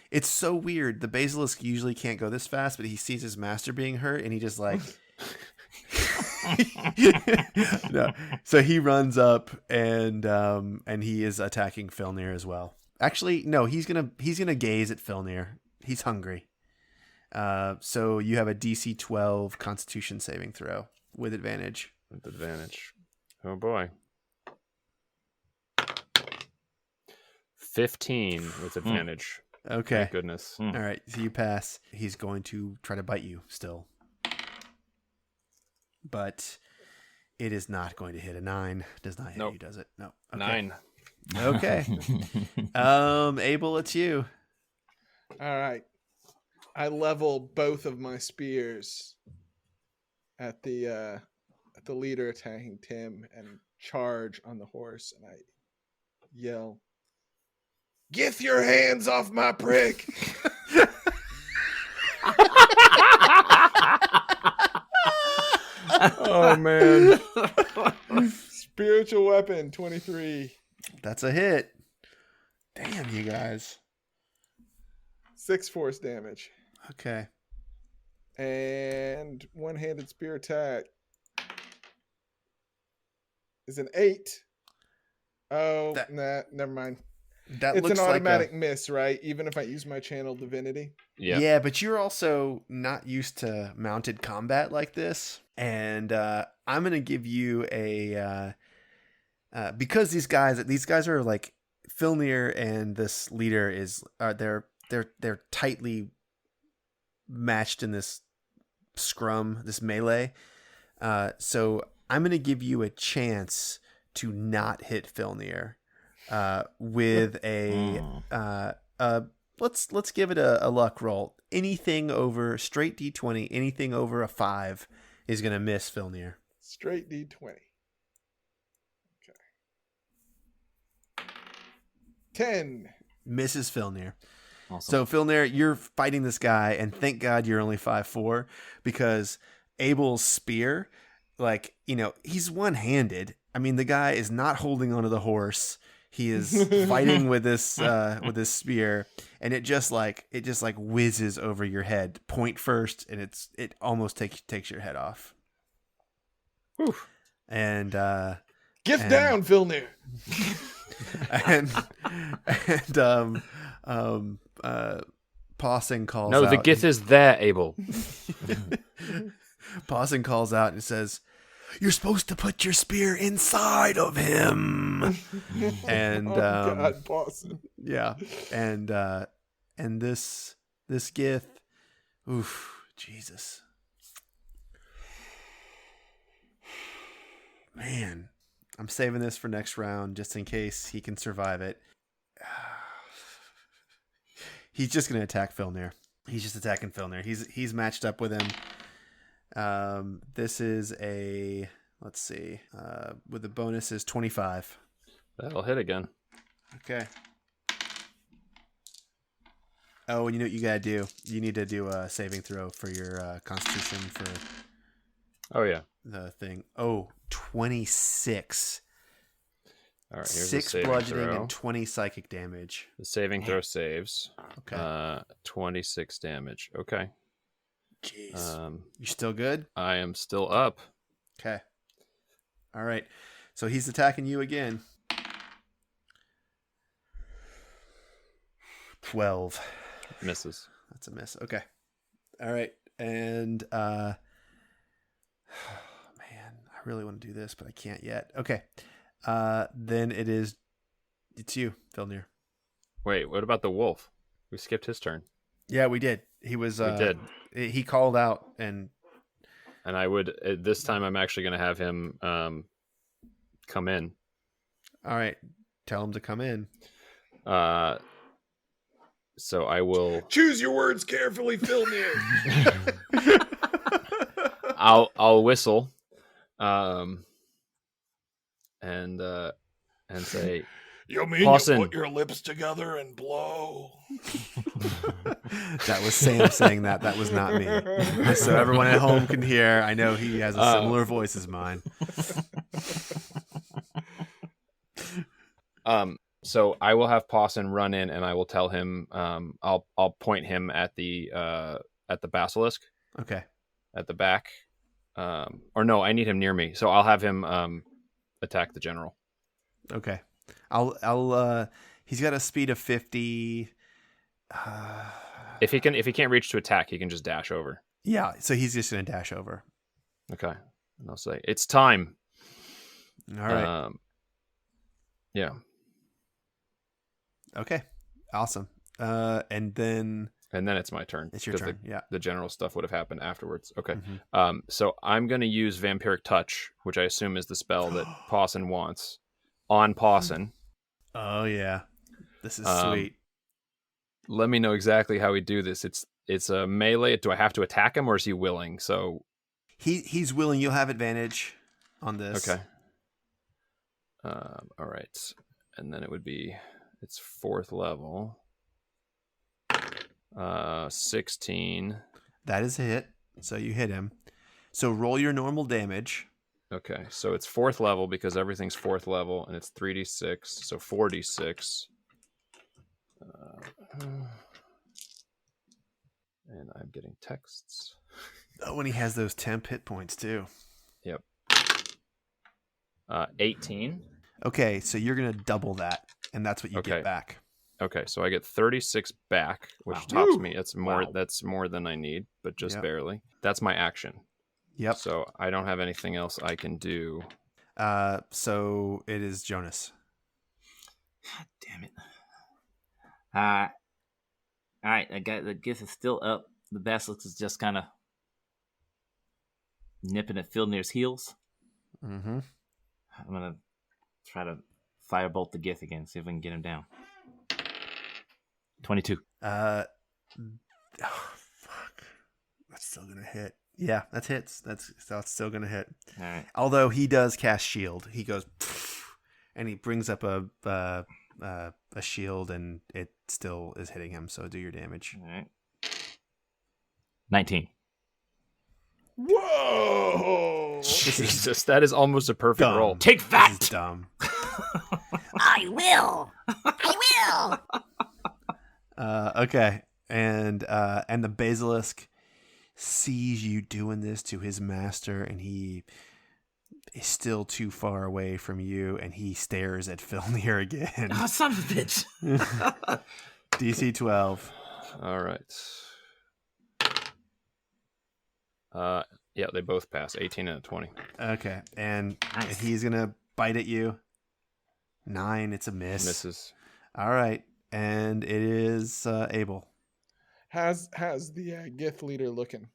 It's so weird. The basilisk usually can't go this fast, but he sees his master being hurt, and he just like. No. So he runs up and he is attacking Filnir as well. Actually, no, he's gonna gaze at Filnir. He's hungry. So you have a DC 12 Constitution saving throw with advantage. With advantage. Oh boy. 15 with advantage. Okay. Thank goodness. All right. So you pass. He's going to try to bite you still. But it is not going to hit a 9. Does not hit Nope. you, does it? No. Okay. 9. Okay. Abel, it's you. All right. I level both of my spears at the leader attacking Tim and charge on the horse, and I yell, Get your hands off my prick! Oh man. spiritual weapon 23, That's a hit. Damn, you guys. 6 force damage, Okay. and one-handed spear attack is an 8. Oh, nah, never mind. That It's looks an automatic like miss, right? Even if I use my channel divinity. Yeah. Yeah, but you're also not used to mounted combat like this, and I'm gonna give you a because these guys are like Filnir and this leader is they're tightly matched in this scrum, this melee. So I'm gonna give you a chance to not hit Filnir with a let's give it a luck roll. Anything over straight D20, anything over a 5 is gonna miss Filnir. Straight D20. Okay. 10. Misses Filnir. Awesome. So Filnir, you're fighting this guy, and thank God you're only 5'4", because Abel's spear, like, he's one-handed. I mean, the guy is not holding onto the horse. He is fighting with this spear, and it just whizzes over your head, point first, and it almost takes your head off. Whew. And Gift And- down, Filnir. Pawson calls No, out. the gith is there, Abel. Pawson calls out and says, "You're supposed to put your spear inside of him." And Oh, God, Pawson. yeah, and this gith, oof, Jesus, man, I'm saving this for next round just in case he can survive it. He's just gonna attack Filnir. He's just attacking Filnir. He's matched up with him. This is a, let's see, with the bonus is 25. That'll hit again. Okay. Oh, and you know what you gotta do? You need to do a saving throw for your constitution for Oh yeah. the thing. Oh, 26. All right. Here's 6 the saving bludgeoning throw. and 20 psychic damage. The saving throw saves. Okay. 26 damage. Okay. Jeez. You still good? I am still up. Okay. All right. So he's attacking you again. 12. Misses. That's a miss. Okay. All right. And man, I really want to do this, but I can't yet. Okay. Then it's you, Filnir. Wait, what about the wolf? We skipped his turn. Yeah, we did. He was We did. He called out and And I would this time I'm actually going to have him come in. all right, tell him to come in. So I will Choose your words carefully, Filnir. I'll whistle and say You mean Pawson. you put your lips together and blow? That was Sam saying that. That was not me. So everyone at home can hear. I know he has a similar voice as mine. So I will have Pawson run in and I will tell him I'll point him at the basilisk Okay. at the back. Or no, I need him near me. So I'll have him attack the general. Okay. I'll he's got a speed of 50. If he can't reach to attack, he can just dash over. Yeah, so he's just going to dash over. Okay. And I'll say, it's time. All right. Yeah. Okay. Awesome. And then it's my turn. It's your turn. The general stuff would have happened afterwards. Okay. Mm-hmm. So I'm going to use Vampiric Touch, which I assume is the spell that Pawson wants, on Pawson. Oh yeah, this is sweet. Let me know exactly how we do this. It's a melee. Do I have to attack him, or is he willing? So he's willing. You'll have advantage on this. Okay. All right, and then it's 4th level. 16. That is a hit. So you hit him. So roll your normal damage. Okay, so it's 4th level because everything's 4th level, and it's 3d6, so 4d6. And I'm getting texts. Oh, when he has those temp hit points too. Yep. 18. Okay, so you're gonna double that, and that's what you Okay. get back. Okay, so I get 36 back, which Wow. tops me. It's more. Wow. That's more than I need, but just Yep. barely. That's my action. Yep. So I don't have anything else I can do. So it is Jonas. God damn it. All right, I got the gift is still up. The Basilisk is just kind of nipping at Filnir's heels. Mm-hmm. I'm going to try to firebolt the Gith again, see if we can get him down. 22. Oh, fuck. That's still gonna hit. Yeah, that hits. That's still gonna hit. All right. Although he does cast shield, he goes, and he brings up a shield, and it still is hitting him. So do your damage. All right. 19. Whoa! Jesus, that is almost a perfect Dumb. roll. Take This that! is dumb. I will. I will. Okay, and the basilisk sees you doing this to his master, and he is still too far away from you, and he stares at Filnir again. Oh, son of a bitch. DC 12. All right. Yeah, they both pass. 18 and a 20. Okay, and Nice. he's gonna bite at you. 9. It's a miss. Misses. All right, and it is Abel. How's the Gith leader looking?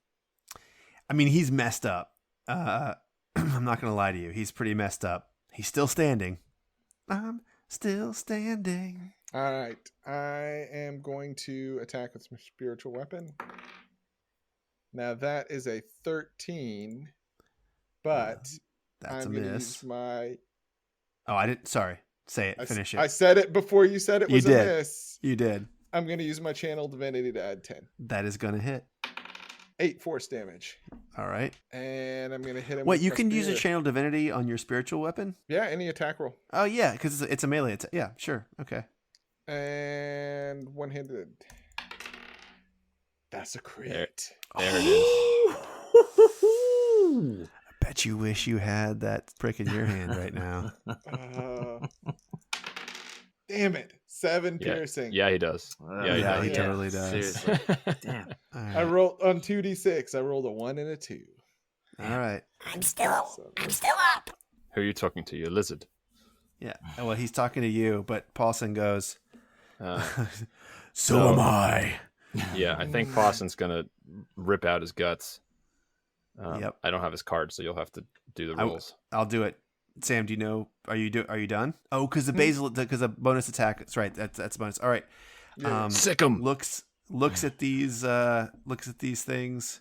I mean, he's messed up. I'm not gonna lie to you. He's pretty messed up. He's still standing. I'm still standing. All right, I am going to attack with my spiritual weapon. Now that is a 13, but That's I'm a going to miss. use my. Oh, I didn't. Sorry. Say it. Finish it. I said it before you said it You was did. a miss. You did. I'm going to use my channel divinity to add 10. That is gonna hit. 8 force damage, All right. and I'm going to hit him. Wait, with you my can use a spear. channel divinity on your spiritual weapon? Yeah, any attack roll, Oh yeah, because it's a melee. Yeah, sure. Okay. and one-handed. That's a crit. There it is. I bet you wish you had that prick in your hand right now. Damn it! 7 Yeah. piercing. Yeah, he does. Yeah, Yeah, he he does. totally does. Seriously. Damn. All I right. rolled on 2d6. I rolled a 1 and a 2. All right. I'm still up. Who are you talking to? You lizard. Yeah. Well, he's talking to you, but Pawson goes, Uh, so am I. yeah, I think Pawson's gonna rip out his guts. Yep. I don't have his card, so you'll have to do the rolls. I'll do it. Sam, do you know? Are you done? Oh, because the bonus attack. That's right. That's a bonus. All right. Sick him. Looks at these things,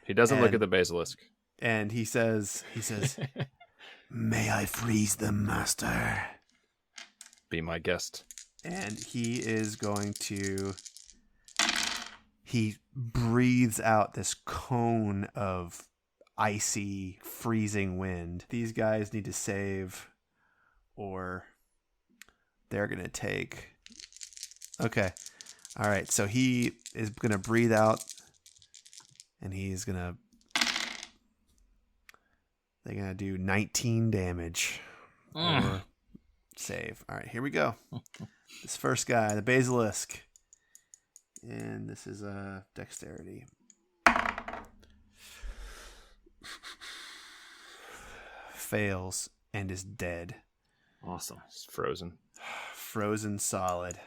He doesn't look and- at the basilisk. and he says, "May I freeze them, master?" Be my guest. And he is going to. He breathes out this cone of icy, freezing wind. These guys need to save, or they're going to take. Okay. All right. So he is going to breathe out, and he's going to. They're going to do 19 damage. Or save. All right. Here we go. This first guy, the Basilisk. And this is a dexterity. Fails and is dead. Awesome. It's frozen. Frozen solid.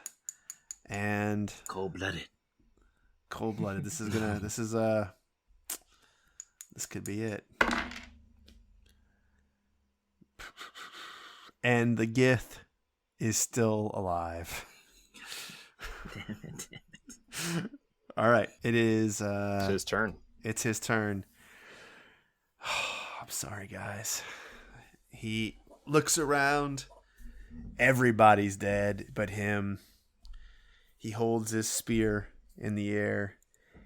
And Cold-blooded. cold-blooded. This could be it. And the Gith is still alive. All right. It is It's his turn. It's his turn. I'm sorry, guys. He looks around. Everybody's dead but him. He holds his spear in the air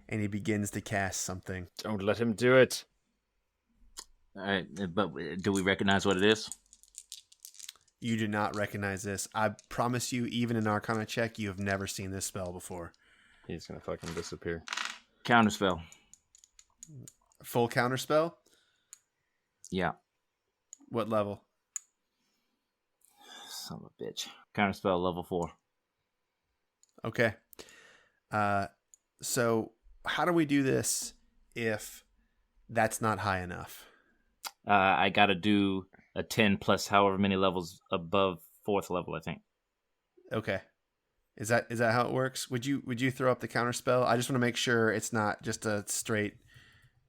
and he begins to cast something. Don't let him do it. All right, but do we recognize what it is? You do not recognize this. I promise you, even in Arcana check, you have never seen this spell before. He's gonna fucking disappear. Counterspell. Full counter spell? Yeah. What level? Son of a bitch. Counterspell level 4. Okay. So how do we do this if that's not high enough? I got to do a 10 plus however many levels above 4th level, I think. Okay. Is that how it works? Would you throw up the counter spell? I just want to make sure it's not just a straight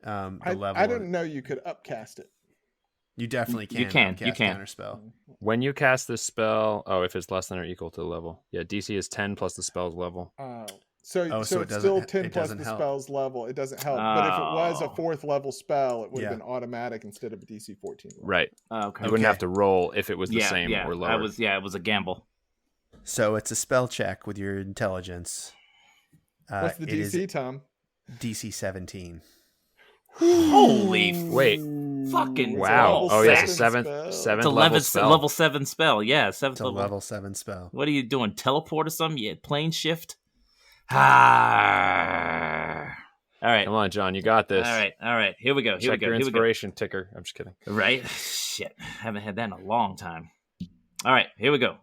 level. I didn't know you could upcast it. You definitely can. You can. Cast counter spell. When you cast this spell, if it's less than or equal to the level. Yeah, DC is 10 plus the spell's level. So it it's doesn't- still 10 it plus doesn't the help. spell's level. It doesn't help. But if it was a Oh. 4th level spell, it would have Yeah. been automatic instead of a DC 14. level. Right. Okay. You wouldn't have to roll if it was the same or lower. It was a gamble. So it's a spell check with your intelligence. What's the it is DC, Tom? DC 17. Holy Wait. fucking Wow. level Oh, yeah, it's a seven seventh spell. It's a level spell. level 7 spell. Yeah, 7th It's a level. level 7 spell. What are you doing? Teleport or something? Yeah, plane shift? Ah. All right. Come on, John, you got this. All right. Here we go. Check your inspiration ticker. I'm just kidding. Right? Shit. Haven't had that in a long time. All right. Here we go.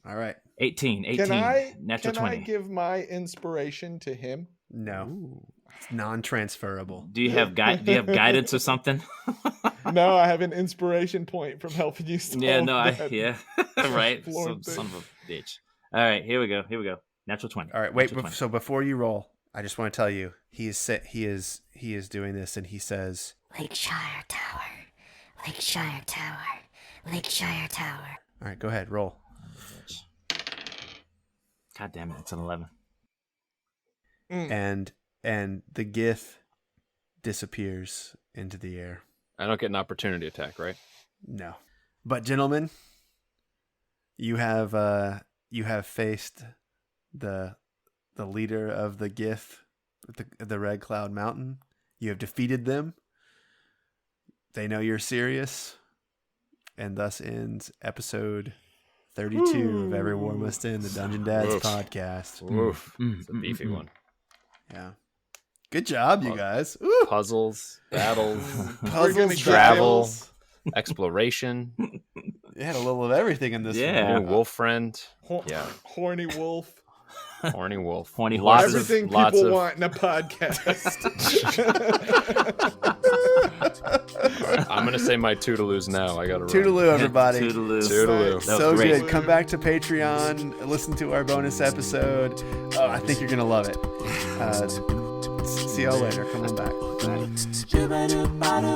All right. 18. Natural 20. I give my inspiration to him? No. It's non-transferable. Do you have guidance or something? No, I have an inspiration point from helping you solve that right. floor Son thing. of a bitch. All right, here we go. Natural 20. All right, wait. Natural 20. So before you roll, I just want to tell you he is doing this, and he says, Lakeshire Tower. Lakeshire Tower. Lakeshire Tower. "All right, go ahead, roll." God damn it, it's an 11. And the Gith disappears into the air. I don't get an opportunity attack, right? No, but gentlemen, you have faced the leader of the Gith, the Red Cloud Mountain. You have defeated them. They know you're serious, and thus ends episode 32 of Every War Must End, the Dungeon Dads Oof. podcast. Oof. It's a beefy one. Yeah, good job, you guys. Ooh. Puzzles, battles, Puzzles, travel, battles. exploration. You had a little of everything in this. Yeah. one. New wolf friend. Yeah. Horny wolf. Horny wolf. Horny Lots horses. of- Everything lots people of- want in a podcast. All right, I'm gonna say my toodaloos now. I gotta run. Toodaloo, everybody. Toodaloo. Toodaloo. That was So great. good. Come back to Patreon. Listen to our bonus episode. Oh, I think you're gonna love it. See y'all later. Come on back. Bye.